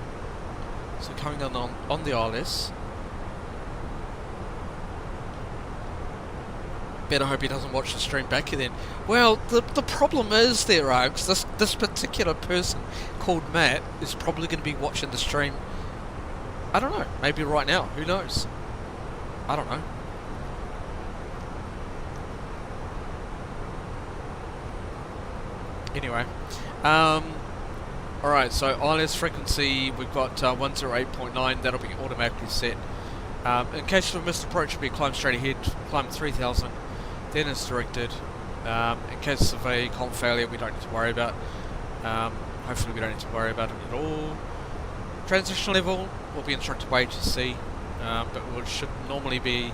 So coming on the ILS. Better hope he doesn't watch the stream back here then. Well, the problem is there, Args, this particular person called Matt is probably going to be watching the stream. I don't know, maybe right now, who knows? I don't know. Anyway, alright, so ILS frequency, we've got 108.9, that'll be automatically set. In case of a missed approach, it'll be climb straight ahead, climb 3,000, then it's directed. In case of a comm failure, we don't need to worry about. Hopefully we don't need to worry about it at all. Transition level will be instructed by ATC, but we should normally be,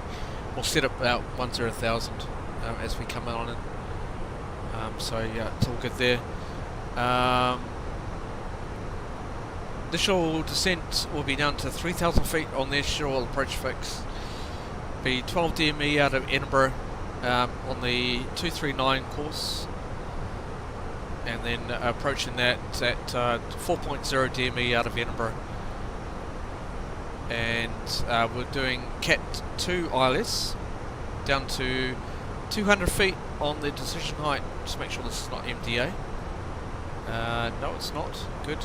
we'll set up about 10,000 as we come on in. So yeah, it's all good there. Initial descent will be down to 3,000 feet on the initial approach fix. Be 12 DME out of Edinburgh on the 239 course, and then approaching that at 4.0 DME out of Edinburgh. And we're doing Cat 2 ILS down to 200 feet on the decision height. Just make sure this is not MDA. No, it's not. Good.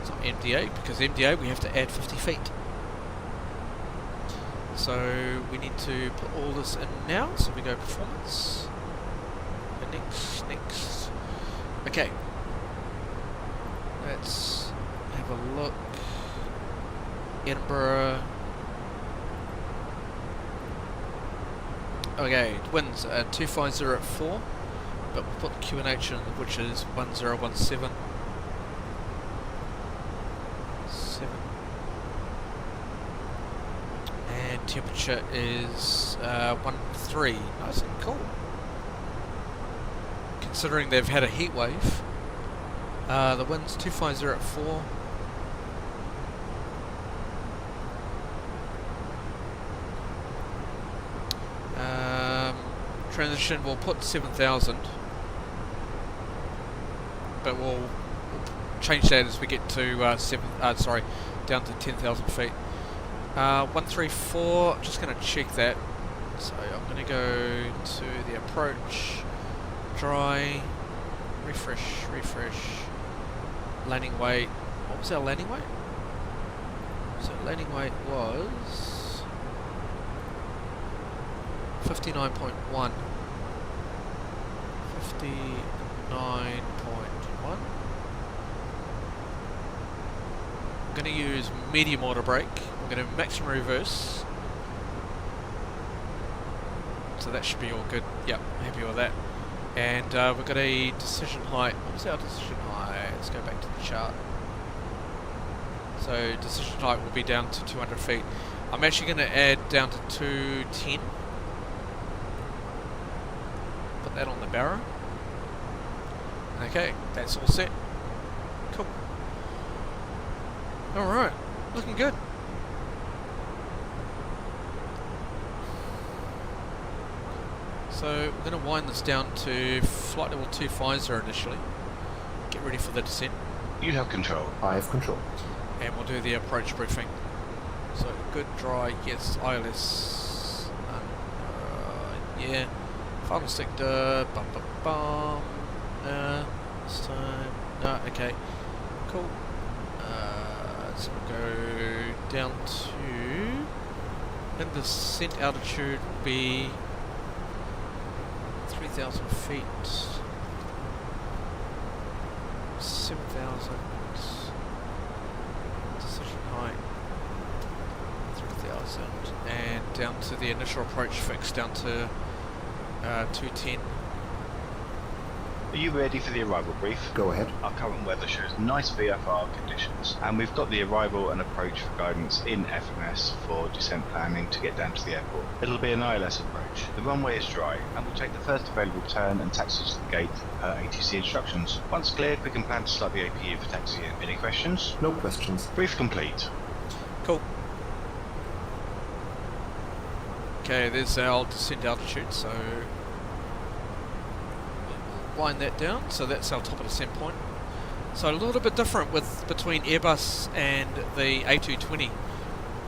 It's not MDA, because MDA we have to add 50 feet. So we need to put all this in now. So we go performance. Next. Okay. Let's have a look. Edinburgh. Okay, winds 250 at 4, but we'll put the QNH in, which is 1017. 7. And temperature is 13. Nice and cool. Considering they've had a heat wave. The wind's 250 at 4. Transition, we'll put 7,000, but we'll change that as we get to down to 10,000 feet. 134, just going to check that. So I'm going to go to the approach, dry, refresh. Landing weight. What was our landing weight? So landing weight was 59.1. 59.1. I'm going to use medium auto brake. I'm going to maximum reverse. So that should be all good. Yep, happy with that. And we've got a decision height. What was our decision height? Let's go back to the chart. So decision height will be down to 200 feet. I'm actually going to add down to 210. Put that on the barrow. Okay, that's all set. Cool. Alright, looking good. So we're going to wind this down to flight level 250 initially. Get ready for the descent. You have control. I have control. And we'll do the approach briefing. So good, dry, yes, ILS. Yeah. Final sector, this time, no, okay, cool. So we'll go down to, and the descent altitude will be 3,000 feet. 7,000. Decision height 3,000. And down to the initial approach fix down to 210. Are you ready for the arrival brief? Go ahead. Our current weather shows nice VFR conditions, and we've got the arrival and approach for guidance in FMS for descent planning to get down to the airport. It'll be an ILS approach. The runway is dry, and we'll take the first available turn and taxi to the gate per ATC instructions. Once cleared, we can plan to start the APU for taxi in. Any questions? No questions. Brief complete. Cool. Okay, there's our descent altitude, so wind that down, so that's our top of descent point. So a little bit different between Airbus and the A320.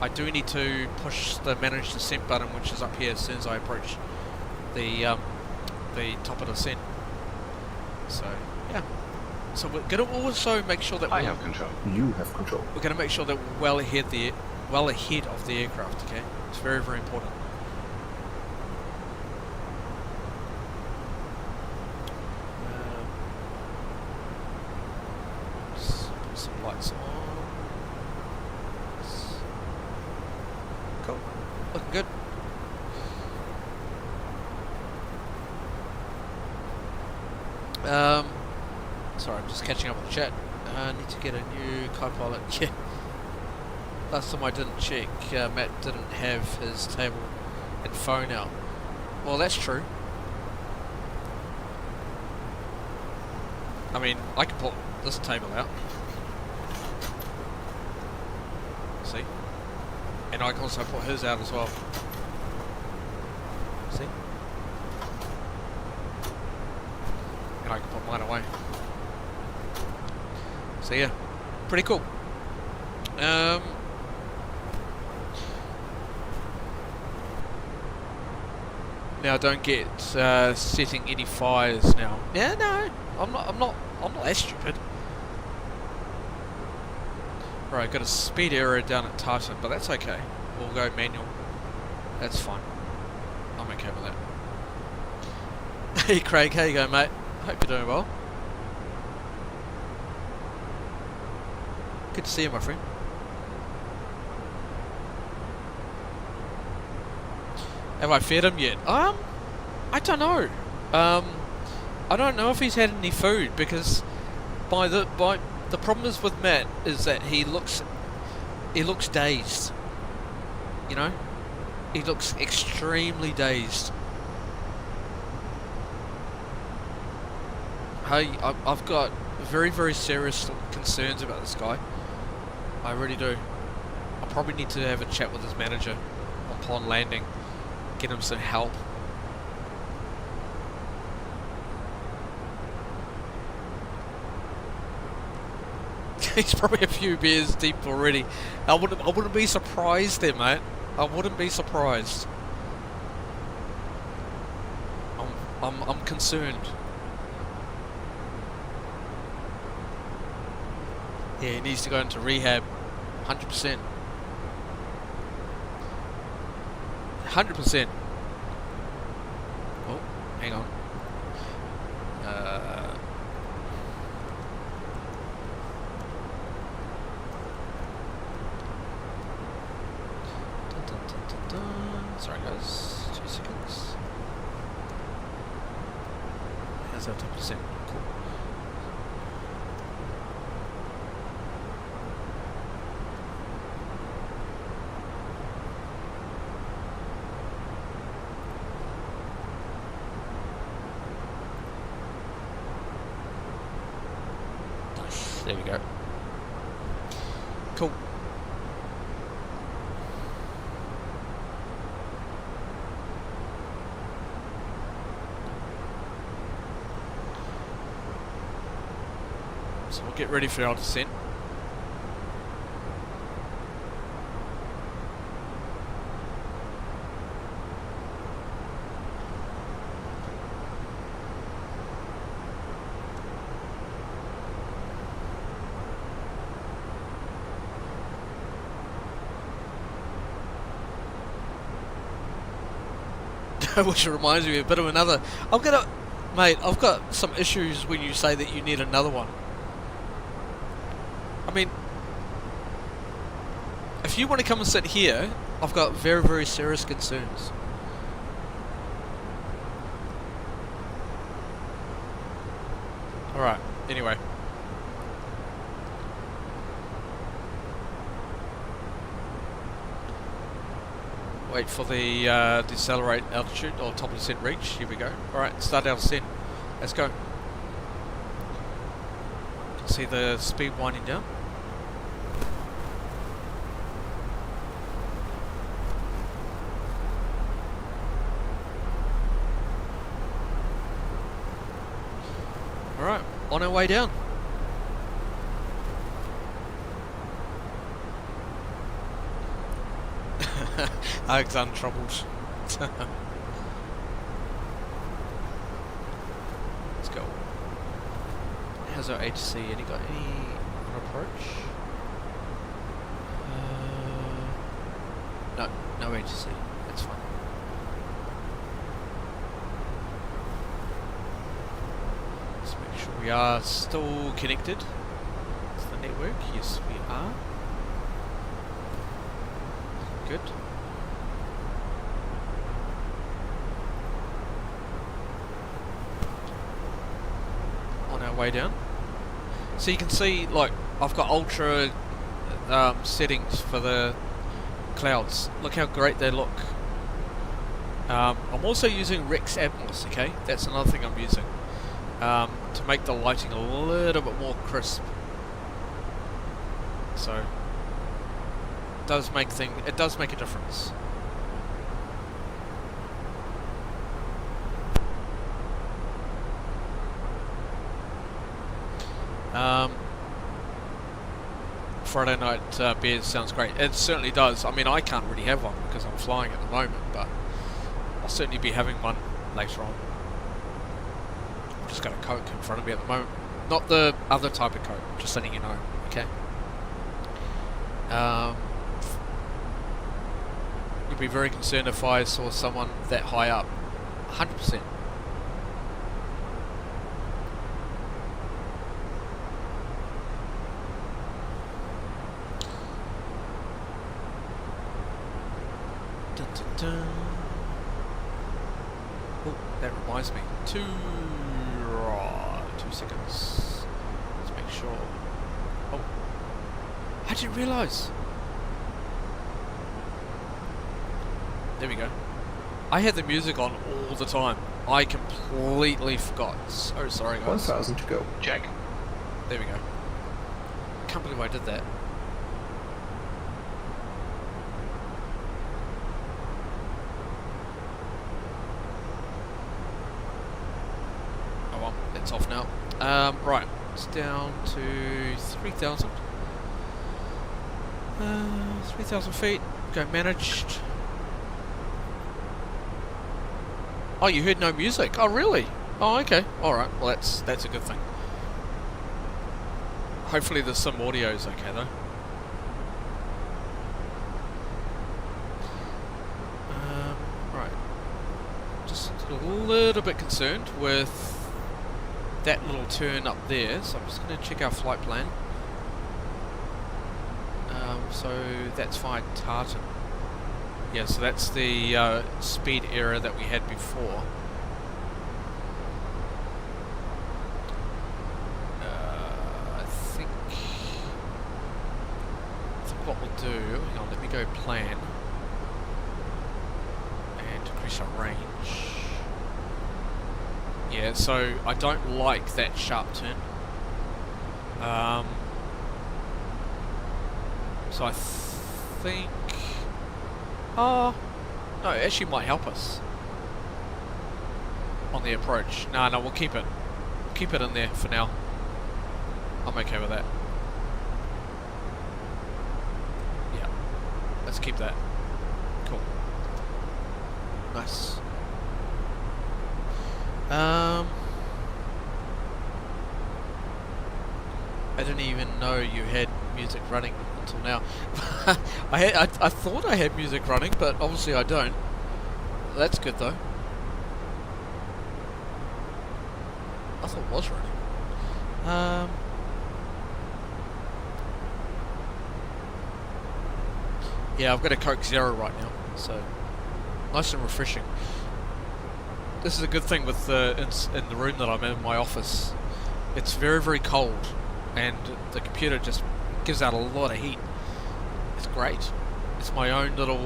I do need to push the manage descent button, which is up here as soon as I approach the top of descent. So yeah. So we're going to also make sure that I have control. You have control. we're going to make sure that we're well ahead of the aircraft. Okay, it's very, very important. Put some lights on. Cool, looking good. Sorry, I'm just catching up with the chat. I need to get a new co-pilot. Yeah. Last time I didn't check, Matt didn't have his table and phone out. Well, that's true. I mean, I can put this table out. See? And I can also put his out as well. See? And I can put mine away. So yeah, pretty cool. Now don't get setting any fires now. Yeah, no, I'm not that stupid. Right, got a speed error down at Titan, but that's okay. We'll go manual. That's fine. I'm okay with that. Hey Craig, how you going, mate? Hope you're doing well. Good to see you, my friend. Have I fed him yet? I don't know. I don't know if he's had any food because the problem is with Matt is that he looks dazed. You know, he looks extremely dazed. Hey, I've got very, very serious concerns about this guy. I really do. I probably need to have a chat with his manager upon landing. Get him some help. He's probably a few beers deep already. I wouldn't be surprised there, mate. I wouldn't be surprised. I'm concerned. Yeah, he needs to go into rehab. 100%. 100%. Oh, hang on. Dun, dun, dun, dun, dun. Sorry guys, 2 seconds. How's that 10%? Cool. There we go. Cool. So we'll get ready for our descent. Which reminds me a bit of another. I've got some issues when you say that you need another one. If you want to come and sit here, I've got very, very serious concerns. Alright, anyway. Wait for the decelerate altitude or top of descent reach. Here we go. Alright, start our descent. Let's go. You can see the speed winding down. Alright, on our way down. Alex untroubled. Let's go. How's our HC? Any got any on approach? No HC. That's fine. Let's make sure we are still connected to the network. Yes, we are. Good. Way down, so you can see, like, I've got ultra settings for the clouds. Look how great they look. I'm also using Rex Atmos. Okay, that's another thing I'm using to make the lighting a little bit more crisp. So it does make a difference. Friday night beers sounds great. It certainly does. I mean, I can't really have one because I'm flying at the moment, but I'll certainly be having one later on. I've just got a Coke in front of me at the moment. Not the other type of Coke, just letting you know, okay? You'd be very concerned if I saw someone that high up. 100%. Oh, that reminds me. 2 seconds. Let's make sure. Oh, I didn't realise. There we go. I had the music on all the time. I completely forgot. So sorry, guys. 1,000 to go. Check. There we go. Can't believe I did that. It's off now. Right, it's down to 3,000. 3,000 feet. Go managed. Oh, you heard no music? Oh, really? Oh, okay. All right. Well, that's a good thing. Hopefully, there's some audio's okay though. Right. Just a little bit concerned with that little turn up there, so I'm just going to check our flight plan. So that's fine, Tartan. Yeah, so that's the speed error that we had before. I think what we'll do, hang on, let me go plan and increase our range. Yeah, so I don't like that sharp turn. So I think... Oh, no, it actually might help us on the approach. No, we'll keep it. Keep it in there for now. I'm okay with that. Yeah, let's keep that. Cool. Nice. I didn't even know you had music running until now. I thought I had music running, but obviously I don't. That's good though. I thought it was running. Yeah, I've got a Coke Zero right now, so nice and refreshing. This is a good thing with in the room that I'm in my office. It's very, very cold, and the computer just gives out a lot of heat. It's great. It's my own little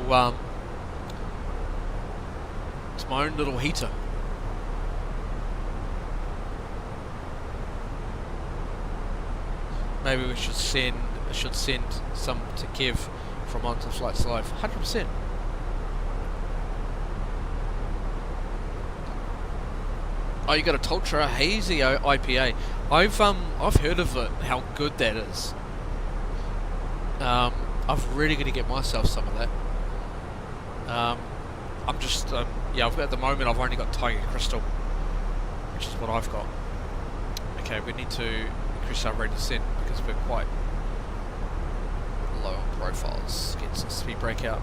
heater. Maybe we should send some to Kev from Onto Flights Live. 100%. Oh, you got a Tultra Hazy IPA. I've heard of it. How good that is. I'm really gonna get myself some of that. I'm just yeah. At the moment, I've only got Tiger Crystal, which is what I've got. Okay, we need to increase our rate of descent because we're quite low on profiles. Get some speed breakout.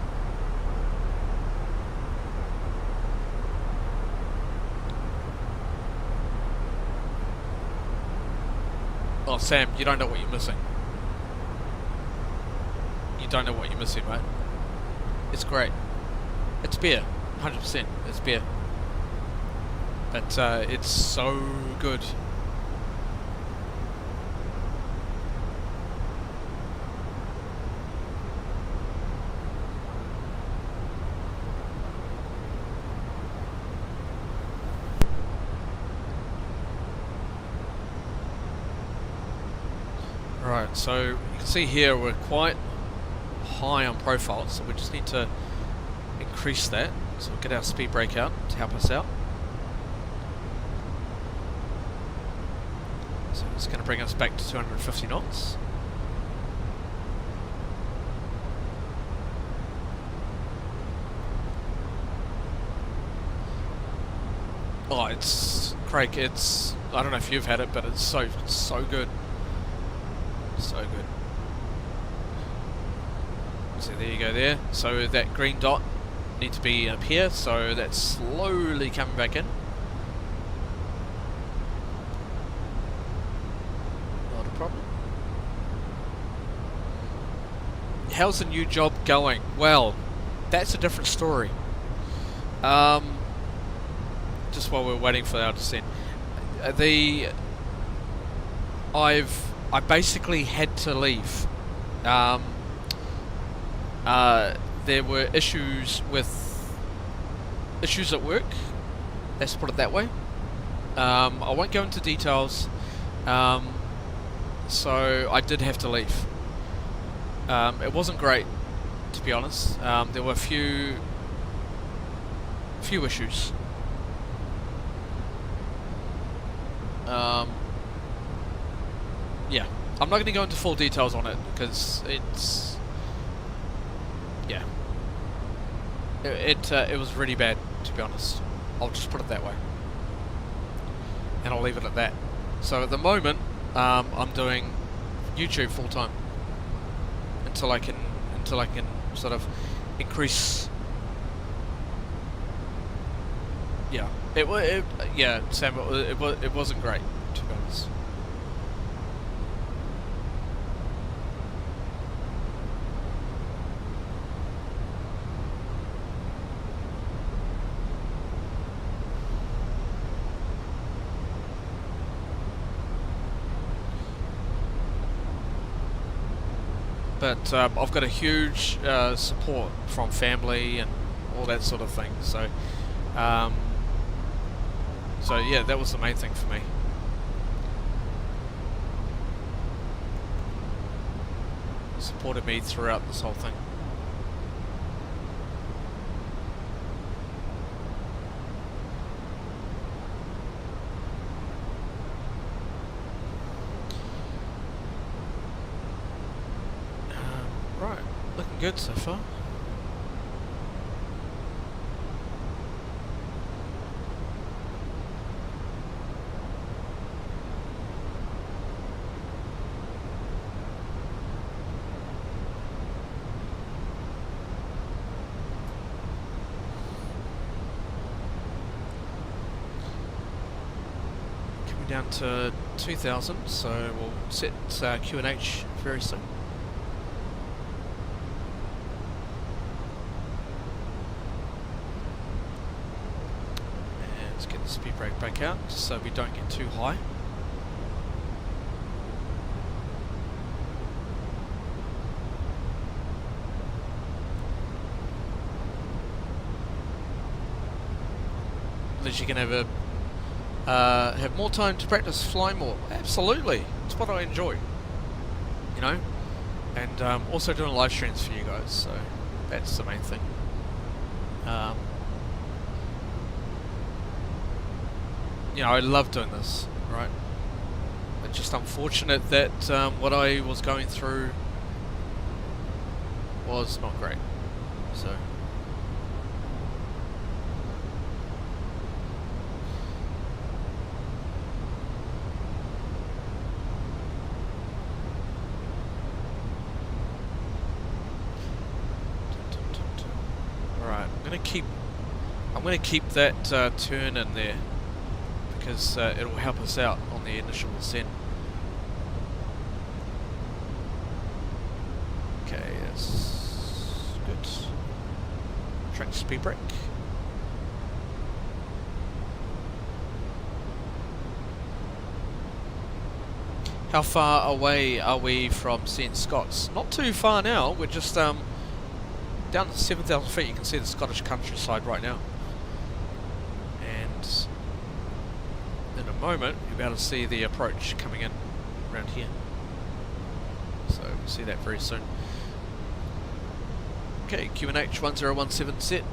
Oh, Sam, you don't know what you're missing. You don't know what you're missing, mate. It's great. It's beer. 100%. It's beer. But it's so good. Right, so you can see here we're quite high on profile, so we just need to increase that. So we'll get our speed breakout to help us out. So it's going to bring us back to 250 knots. Oh, it's Craig. It's, I don't know if you've had it, but it's so good. So good. So there you go there. So that green dot needs to be up here, so that's slowly coming back in. Not a problem. How's the new job going? Well, that's a different story. Just while we're waiting for our descent. I basically had to leave. There were issues at work. Let's put it that way. I won't go into details. So I did have to leave. It wasn't great, to be honest. There were a few issues. Yeah, I'm not going to go into full details on it because it's, yeah, it was really bad, to be honest. I'll just put it that way, and I'll leave it at that. So at the moment, I'm doing YouTube full time until I can sort of increase. Yeah, yeah, Sam, it wasn't great, to be honest. But I've got a huge support from family and all that sort of thing. So, so yeah, that was the main thing for me. Supported me throughout this whole thing. Right, looking good so far. Coming down to 2000, so we'll set Q&H very soon. Let's get the speed brake back out so we don't get too high. At least you can have more time to practice flying more. Absolutely, it's what I enjoy, you know. And also doing live streams for you guys, so that's the main thing. You know, I love doing this, right? It's just unfortunate that what I was going through was not great, so. I'm gonna keep that turn in there because it'll help us out on the initial ascent. Okay, that's good. Track speed brake. How far away are we from St. Scots? Not too far now. We're just down to 7,000 feet. You can see the Scottish countryside right now. And in a moment, you'll be able to see the approach coming in around here. So we'll see that very soon. Okay, QNH 1017 set.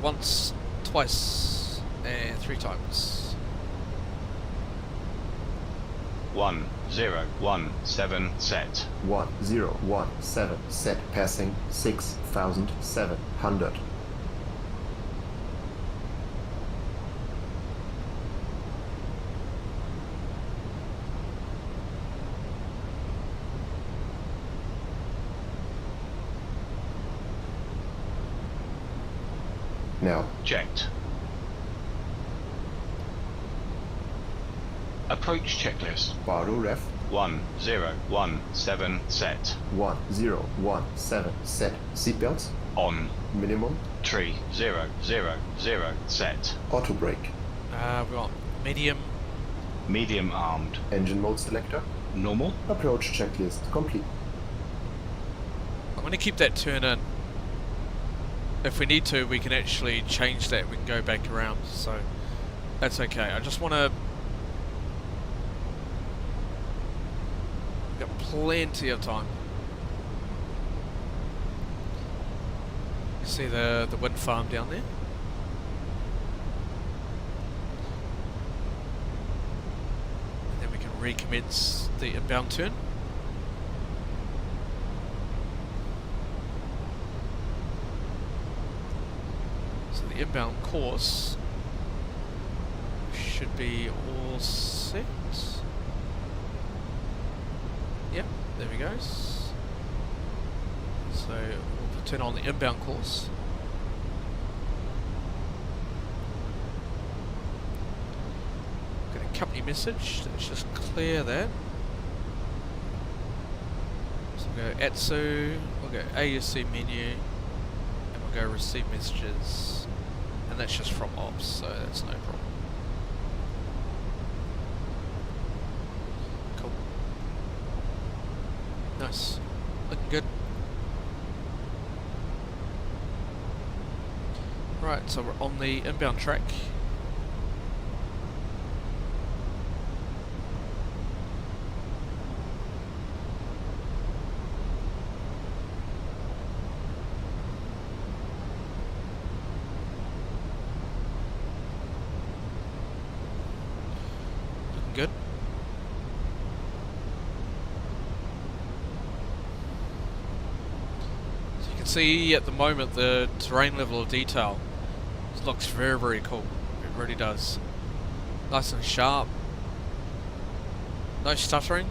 Once, twice, and 3 times. 1017 set. 1017 set, passing 6,700. Now. Checked. Approach checklist. Bardo ref. 1017 set. 1017 set. Seatbelts. On. Minimum. 3000 set. Auto brake. We want medium. Medium armed. Engine mode selector. Normal. Approach checklist complete. I'm going to keep that turn in. If we need to, we can actually change that. We can go back around, so that's okay. I just want to. Got plenty of time. You see the wind farm down there? And then we can recommence the inbound turn. So the inbound course should be all set. Yep, there we go. So we'll turn on the inbound course. Got a company message. Let's just clear that. So we'll go ATSU, we'll go AUC menu, and we'll go receive messages. And that's just from ops, so that's no problem. Nice. Looking good. Right, so we're on the inbound track. Looking good. See at the moment the terrain level of detail looks very, very cool. It really does. Nice and sharp. No stuttering.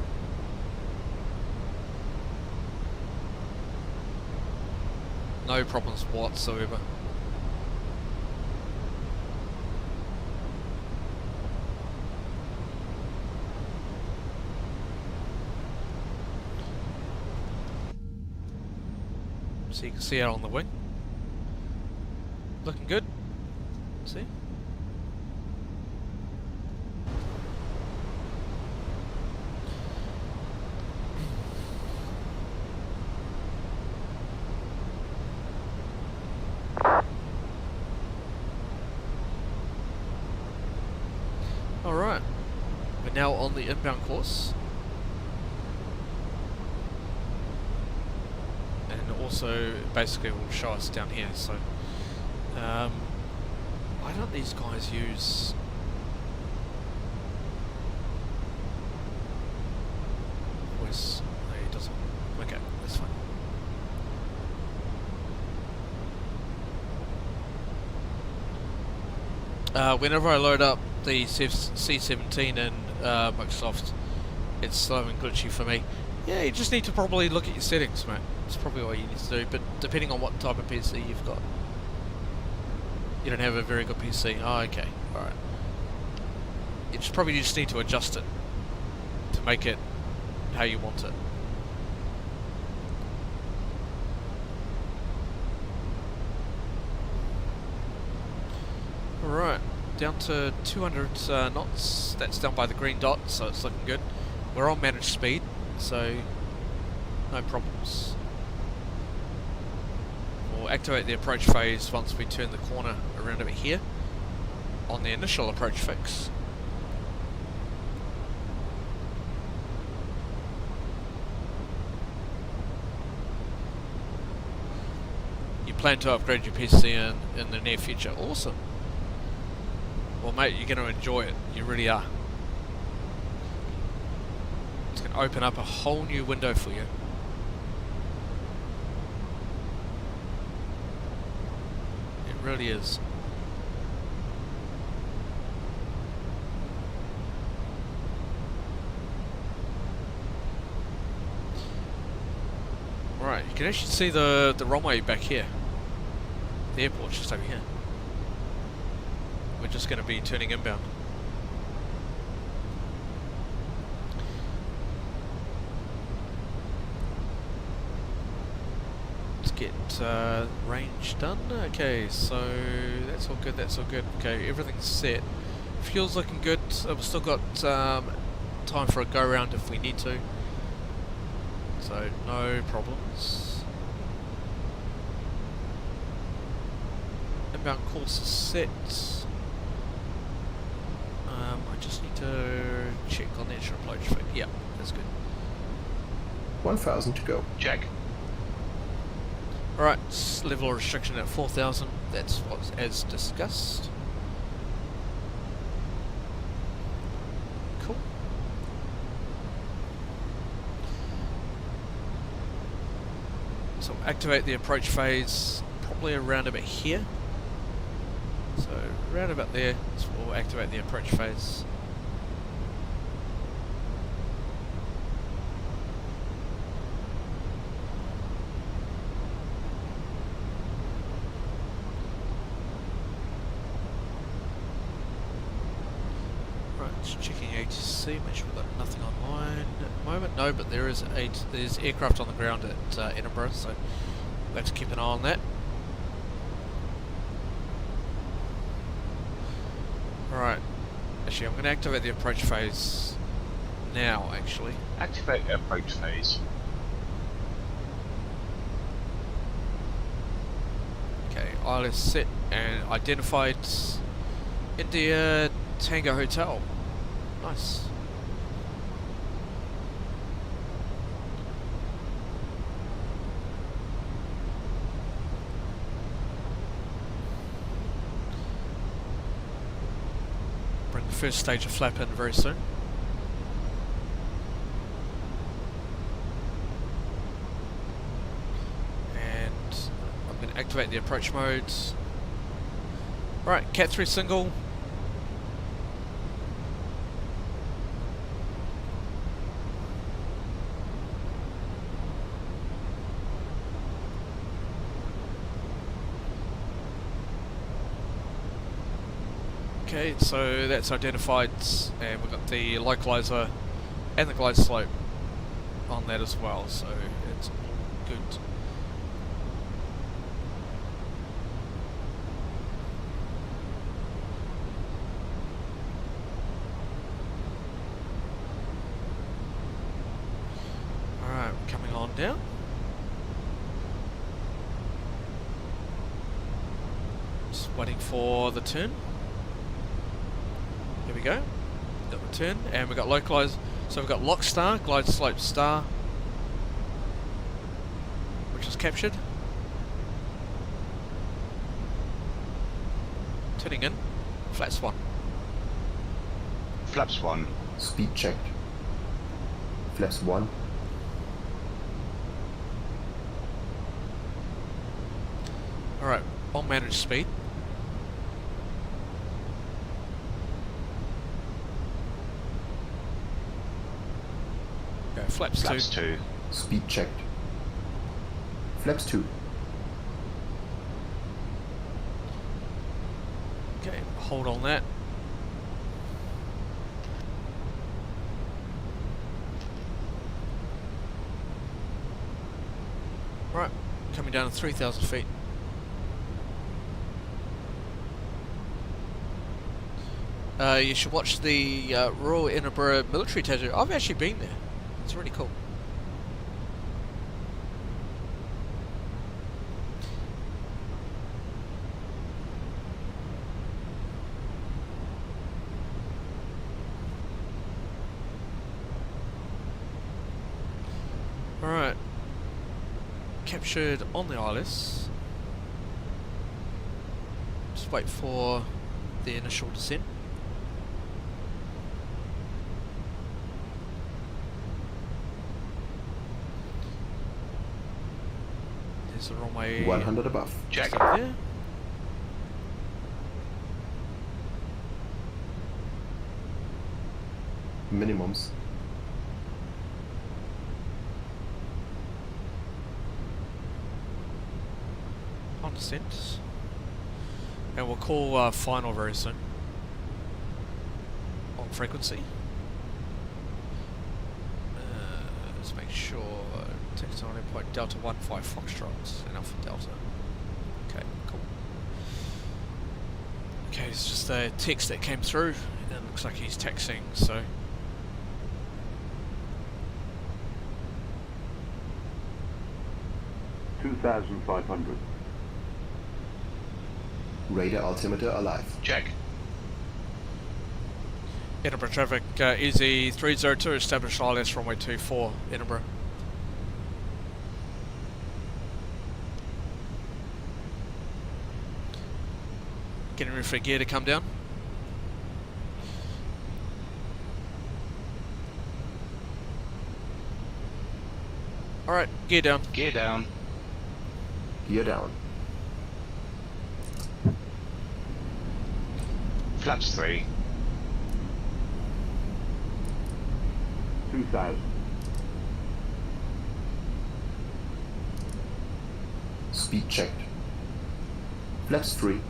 No problems whatsoever. So you can see out on the wing. Looking good. See? Alright, we're now on the inbound course. And also, basically, it will show us down here, so... why don't these guys use... voice? No, he doesn't. Okay, that's fine. Whenever I load up the C17 in Microsoft, it's slow and glitchy for me. Yeah, you just need to probably look at your settings, mate. That's probably what you need to do, but depending on what type of PC you've got. You don't have a very good PC. Oh, okay. Alright. You probably just need to adjust it to make it how you want it. Alright. Down to 200 knots. That's down by the green dot, so it's looking good. We're on managed speed, so no problems. We'll activate the approach phase once we turn the corner around over here on the initial approach fix. You plan to upgrade your PC in the near future? Awesome. Well, mate, you're going to enjoy it. You really are. It's going to open up a whole new window for you. It really is. Right, you can actually see the runway back here. The airport's just over here. We're just going to be turning inbound. Let's get range done. Okay, so that's all good, that's all good. Okay, everything's set. Fuel's looking good. We've still got time for a go round if we need to. So, no problems. Inbound course is set. I just need to check on the initial approach fix. Yeah, that's good. 1,000 to go. Check. Alright, level of restriction at 4,000. That's what's as discussed. Cool. So activate the approach phase probably around about here. So around about there, so we'll activate the approach phase. Right, just checking ATC, make sure we've got nothing online at the moment. No, but there's aircraft on the ground at Edinburgh, so we'll have to keep an eye on that. Alright, actually I'm going to activate the approach phase now, actually. Activate the approach phase. Okay, ILS set and identified India Tango Hotel. Nice. Bring the first stage of flap in very soon. And I'm going to activate the approach mode. Right, Cat 3 single. Okay, so that's identified, and we've got the localizer and the glide slope on that as well, so it's all good. down. Just waiting for the turn. Here we go. Got the turn, and we've got localized. So we've got lock star, glide slope star, which is captured. Turning in, flaps 1. Flaps 1. Speed checked. Flaps 1. Alright, on manage speed. Okay, flaps 2. Flaps 2. Speed checked. Flaps 2. Okay, hold on that. Right, coming down to 3,000 feet. You should watch the Royal Edinburgh military tattoo. I've actually been there. It's really cool. Alright. Captured on the ILS. Just wait for the initial descent. There's the runway 100 above. Check. there. Minimums. On descent. And we'll call final very soon. On frequency. Let's make sure text on point Delta 15 Foxtrot and Alpha Delta. Okay, cool. Okay, it's just a text that came through and it looks like he's texting, so 2,500. Radar altimeter alive. Check. Edinburgh traffic, EZ302, established ILS runway 24, Edinburgh. Getting ready for gear to come down. Alright, gear down. Gear down. Gear down. Flaps 3. 2,000. Speed checked. Flaps 3.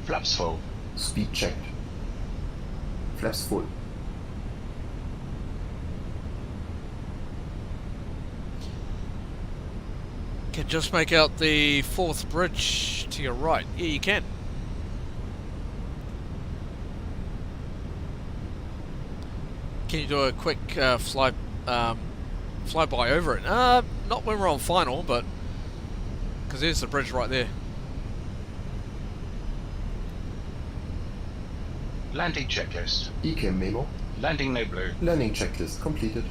Flaps full. Speed checked. Flaps full. Can just make out the 4th bridge to your right. Yeah, you can. Can you do a quick flyby over it? Not when we're on final, but because there's the bridge right there. Landing checklist. ECAM memo. Landing no blue. Landing checklist completed.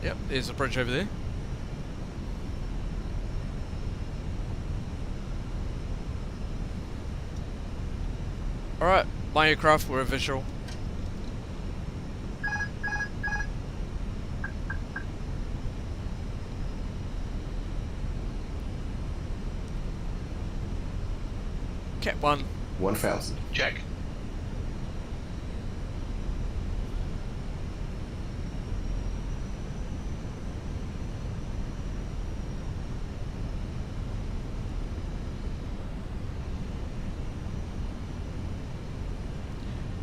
Yep, there's a bridge over there. Alright, my aircraft, we're visual. Cat 1. 1,000. Check.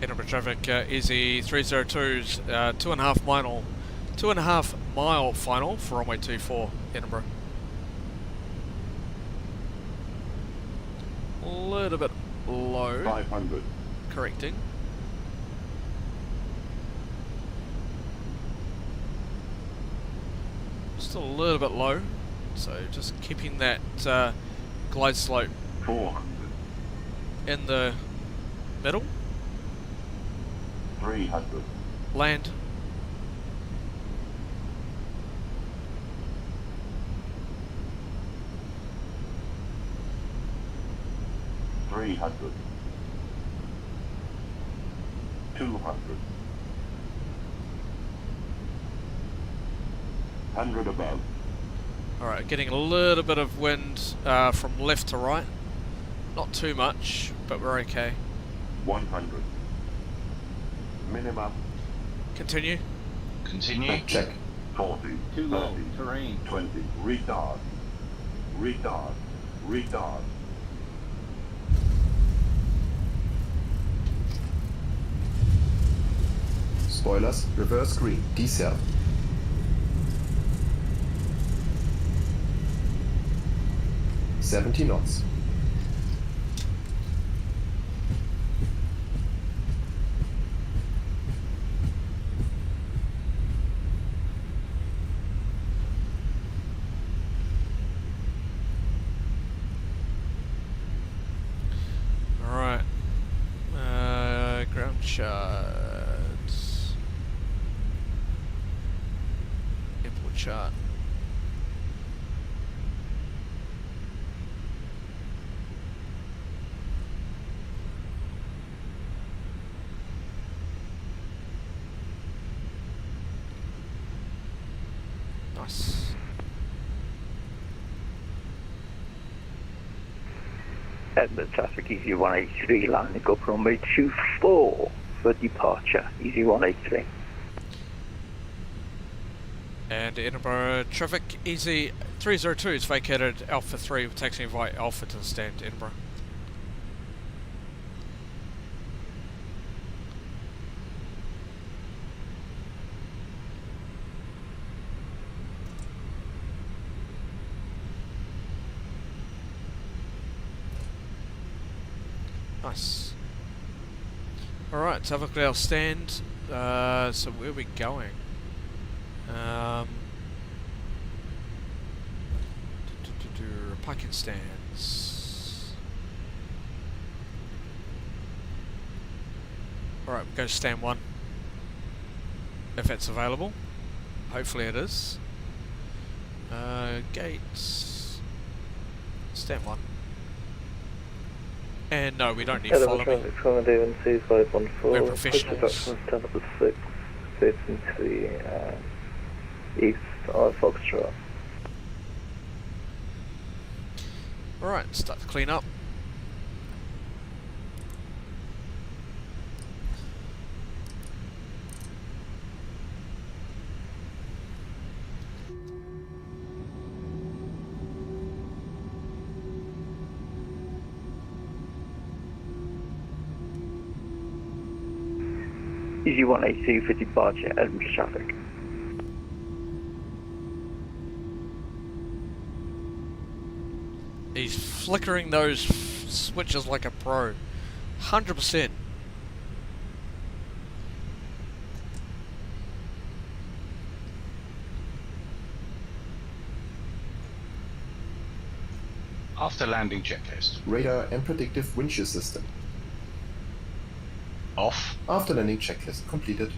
Edinburgh traffic, EZ302's 2.5 mile final for runway 24, Edinburgh. little bit low. 500. Correcting. Still a little bit low, so just keeping that glide slope 400. in the middle. 300. Land. 300. 200. 100 above. Alright, getting a little bit of wind from left to right. Not too much, but we're okay. 100. Minimum. Continue. Continue. Check. 40. Too low. 30, Terrain. 20. Retard. Retard. Retard. Spoilers, reverse green, decel. $70 knots. Alright. Ground charts. Airport chart. Nice. Edinburgh traffic, EG183, landing up runway 24 for departure, EG183. And Edinburgh traffic, EZ302 is vacated Alpha 3 with taxiing via Alpha to stand Edinburgh. Nice. Alright, let's have a look at our stand. So where are we going? Parking stands. Alright, we'll go to stand 1. If it's available. Hopefully it is. Gates. Stand 1. And no, we don't need follow me. We're professionals. Stand up at 6, facing to the east of Foxtrot. Alright, start to clean up. EG182 for departure, Edinburgh traffic. He's flickering those switches like a pro. 100%. After landing checklist. Radar and predictive wind shear system. Off. After landing checklist completed.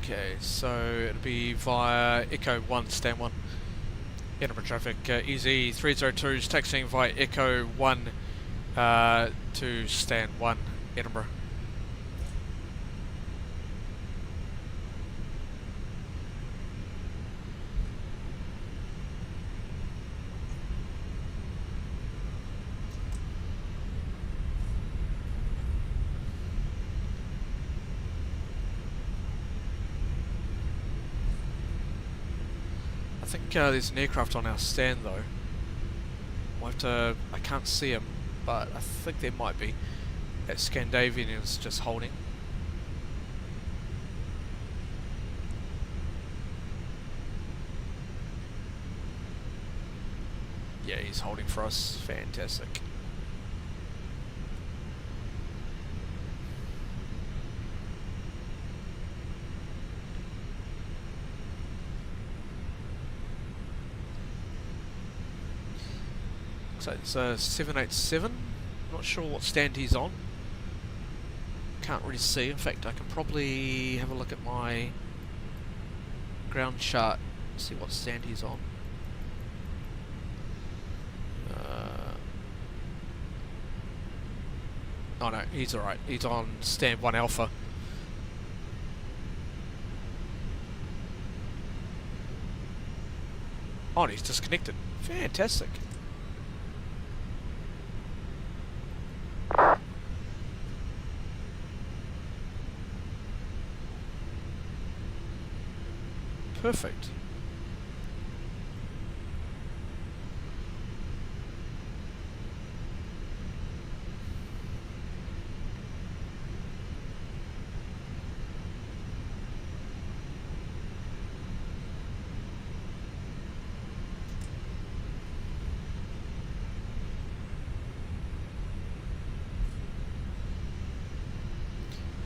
Okay, so it'll be via Echo 1, stand 1. Edinburgh traffic, EZ302's taxiing via Echo 1 to stand 1, Edinburgh. I think there's an aircraft on our stand though. We'll have to, I can't see him, but I think there might be. That Scandinavian is just holding. Yeah, he's holding for us. Fantastic. So it's a 787. Not sure what stand he's on. Can't really see. In fact, I can probably have a look at my ground chart, see what stand he's on. Oh no, he's alright. He's on stand 1 Alpha. Oh, and he's disconnected. Fantastic. Perfect.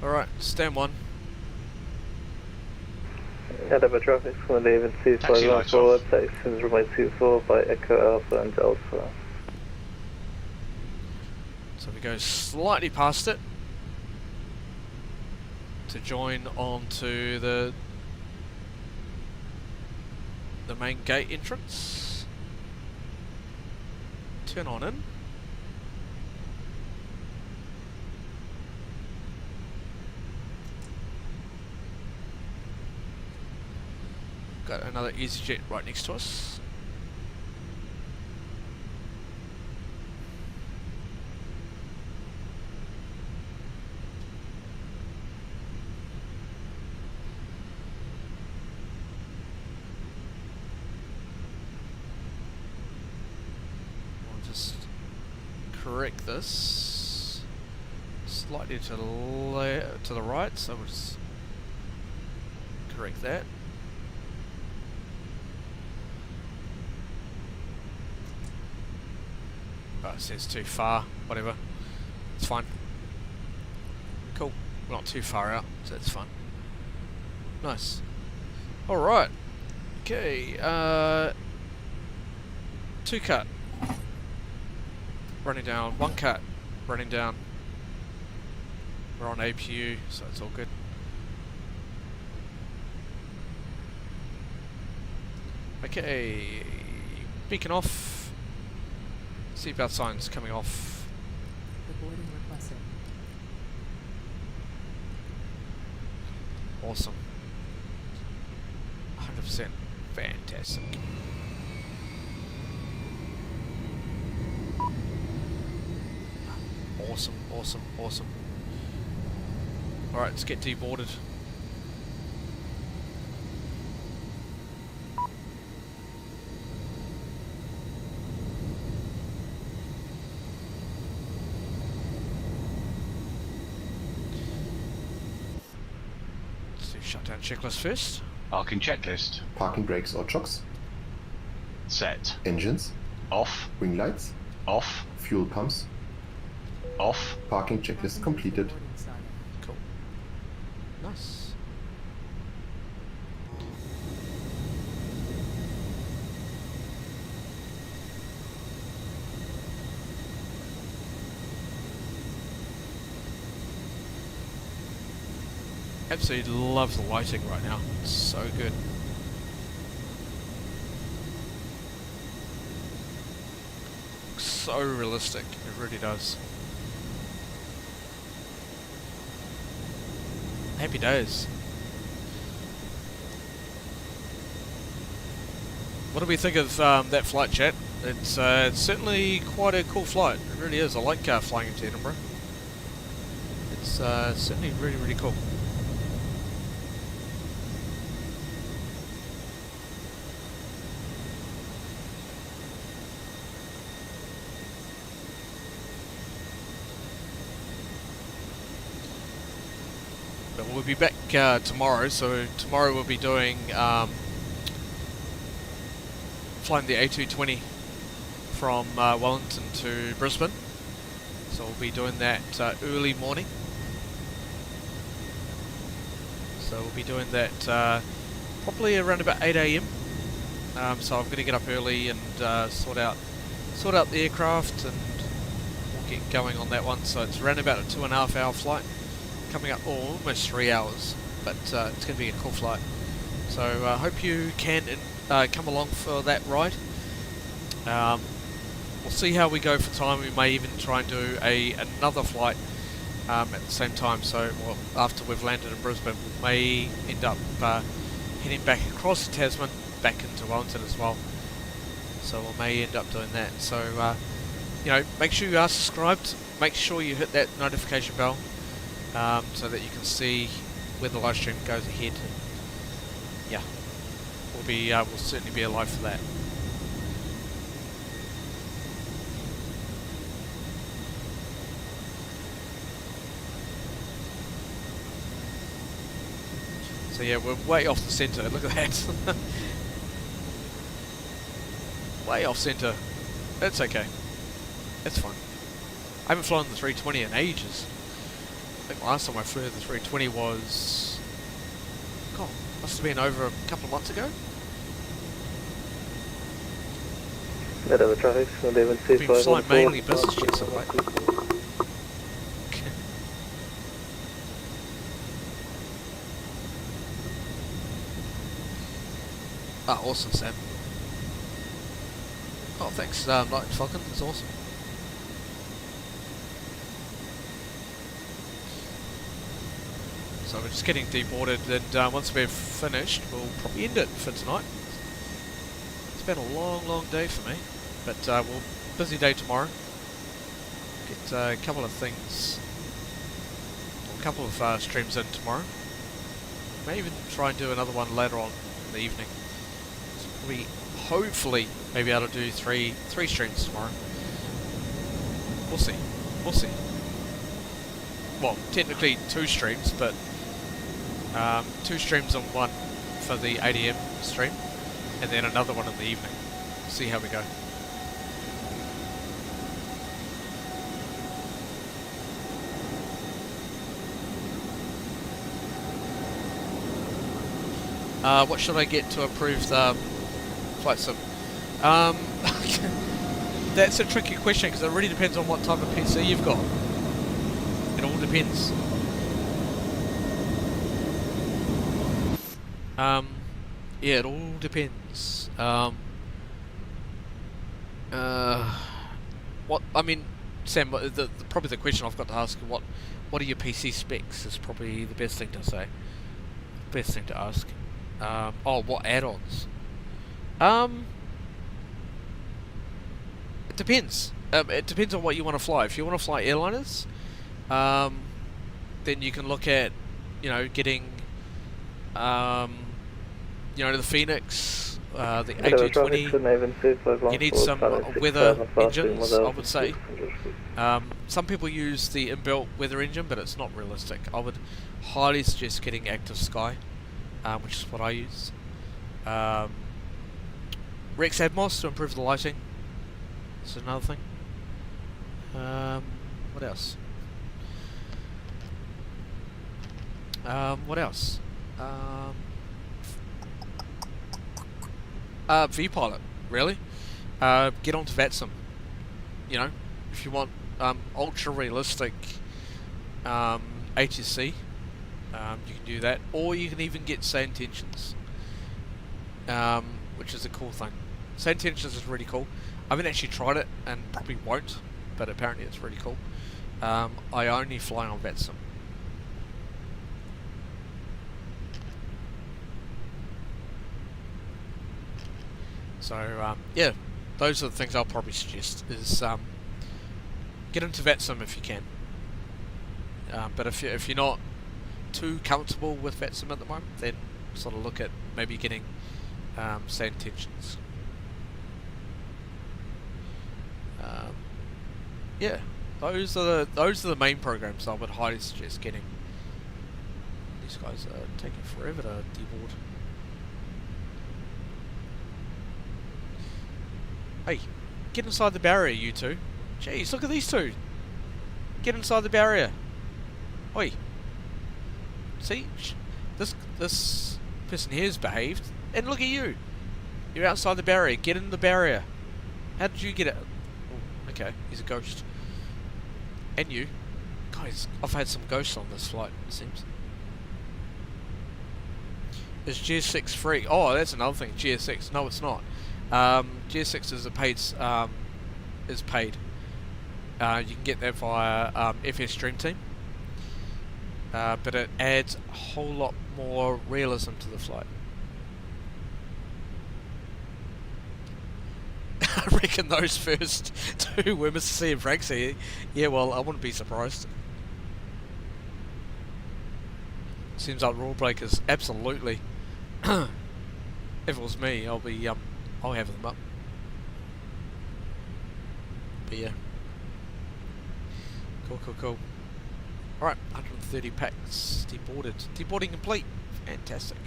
Alright, stand 1. Edinburgh traffic from the Haven Taxi C5 lights forward, off. taxis runway 24 by Echo Alpha and Alpha. So we go slightly past it to join onto the main gate entrance. Turn on in. Got another EasyJet right next to us. I'll just correct this slightly to the right, so we'll just correct that. Oh, it says too far, whatever. It's fine. Cool. We're not too far out, so that's fine. Nice. Alright. Okay, 2 cut. Running down. 1 cut. Running down. We're on APU, so it's all good. Okay. Beacon off. Seatbelt signs coming off. Reporting requested. Awesome. 100%. Fantastic. Awesome, awesome, awesome. Alright, let's get deboarded. Shutdown checklist first. Parking checklist. Parking brakes or chocks. Set. Engines. Off. Wing lights. Off. Fuel pumps. Off. Parking checklist completed. Reporting started. Cool. Nice. Absolutely love the lighting right now. It's so good. Looks so realistic. It really does. Happy days. What do we think of that flight, chat? It's certainly quite a cool flight. It really is. I like flying into Edinburgh. It's certainly really, really cool. But we'll be back tomorrow, so tomorrow we'll be doing flying the A320 from Wellington to Brisbane. So we'll be doing that early morning. So we'll be doing that probably around about 8 AM. So I'm going to get up early and sort out the aircraft, and we'll get going on that one. So it's around about a 2.5 hour flight, coming up almost 3 hours, but it's going to be a cool flight. So I hope you can come along for that ride. We'll see how we go for time. We may even try and do another flight at the same time. So after we've landed in Brisbane, we may end up heading back across the Tasman, back into Wellington as well. So we may end up doing that. So you know, make sure you are subscribed. Make sure you hit that notification bell so that you can see where the live stream goes ahead. Yeah, we'll certainly be alive for that. So yeah, we're way off the centre. Look at that. Way off centre. That's okay. That's fine. I haven't flown the 320 in ages. I think the last time I flew the 320 was... God, must have been over a couple of months ago. Edinburgh traffic, I've been flying mainly business jets of late. Ah, awesome, Sam. Oh, thanks, Night Falcon. That's awesome. So we're just getting deboarded, and once we're finished, we'll probably end it for tonight. It's been a long day for me, but we'll busy day tomorrow. Get a couple of things, a couple of streams in tomorrow. May even try and do another one later on in the evening. So we hopefully may be able to do three streams tomorrow. We'll see. We'll see. Well, technically 2 streams, but 2 streams on one for the 8 AM stream, and then another one in the evening. See how we go. What should I get to approve the flight sim? That's a tricky question because it really depends on what type of PC you've got. It all depends. Yeah, it all depends. What I mean, Sam, probably the question I've got to ask: what are your PC specs? Is probably the best thing to say. Best thing to ask. Oh, what add-ons? It depends. It depends on what you want to fly. If you want to fly airliners, then you can look at, getting, the Fenix, the A320. You need some weather engines, I would say. Some people use the inbuilt weather engine, but it's not realistic. I would highly suggest getting Active Sky, which is what I use. Rex Atmos to improve the lighting. That's another thing. What else? What else? V-Pilot, really. Get onto VATSIM. If you want ultra realistic HSC, you can do that, or you can even get Say Intentions, which is a cool thing. Say Intentions is really cool. I haven't actually tried it and probably won't, but apparently it's really cool. I only fly on VATSIM. So yeah, those are the things I'll probably suggest, is get into VATSIM if you can. But if you're not too comfortable with VATSIM at the moment, then sort of look at maybe getting Say Intentions. Yeah, those are the main programs I would highly suggest getting. These guys are taking forever to deboard. Hey, Get inside the barrier, you two. Jeez, look at these two. Get inside the barrier. Oi. See? This person here's behaved. And look at you. You're outside the barrier. Get in the barrier. How did you get it? Oh, okay, he's a ghost. And you. Guys, I've had some ghosts on this flight, it seems. Is GS6 free? Oh, that's another thing. GS6. No, it's not. GS6 is a paid. Is paid. You can get that via FS Stream Team. But it adds a whole lot more realism to the flight. I reckon those first two were Mr. C and Frank C. Yeah, well, I wouldn't be surprised. Seems like rule breakers, absolutely. If it was me, I'll have them up. But yeah. Cool. Alright, 130 packs deboarded. Deboarding complete. Fantastic.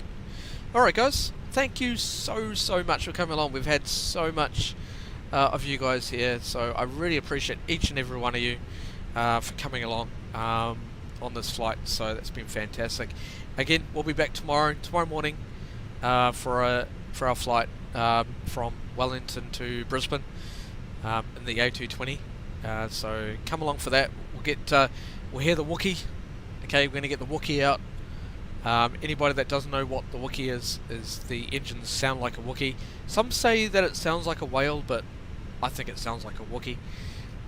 Alright guys, thank you so much for coming along. We've had so much of you guys here, so I really appreciate each and every one of you for coming along on this flight. So that's been fantastic. Again, we'll be back tomorrow morning for our flight from Wellington to Brisbane in the A320. So come along for that. We'll hear the Wookiee. Okay, we're going to get the Wookiee out. Anybody that doesn't know what the Wookiee is the engines sound like a Wookiee. Some say that it sounds like a whale, but I think it sounds like a Wookiee.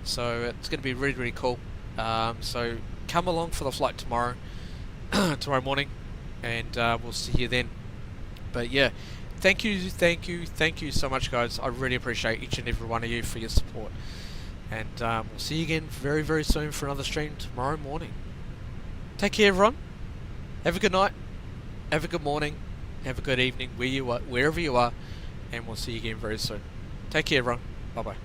So it's going to be really cool. So come along for the flight tomorrow morning, and we'll see you then. But yeah, thank you so much guys. I really appreciate each and every one of you for your support. And we'll see you again very soon for another stream tomorrow morning. Take care everyone. Have a good night. Have a good morning. Have a good evening wherever you are. And we'll see you again very soon. Take care everyone. Bye bye.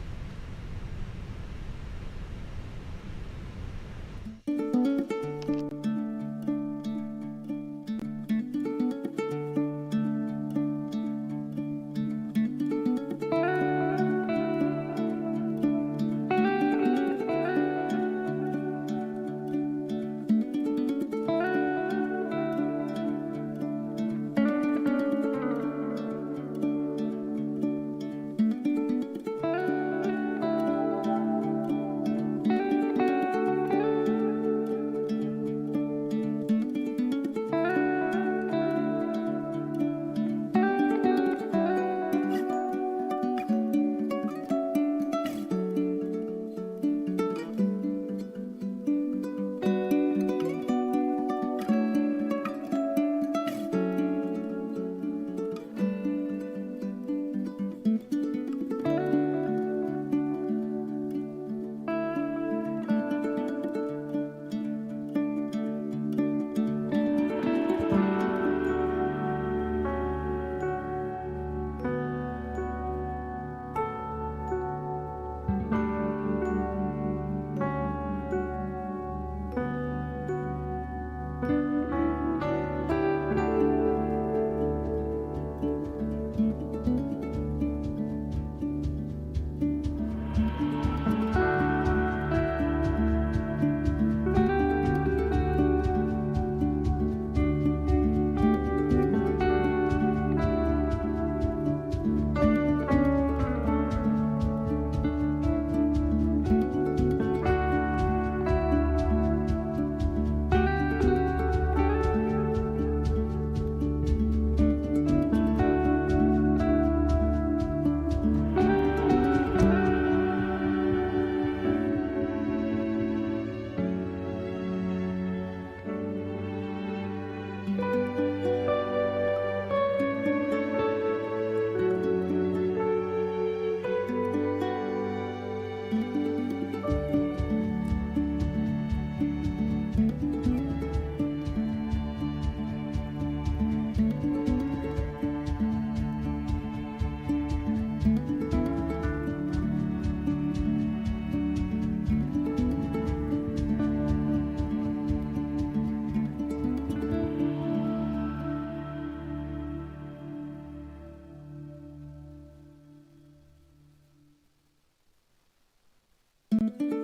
Bye.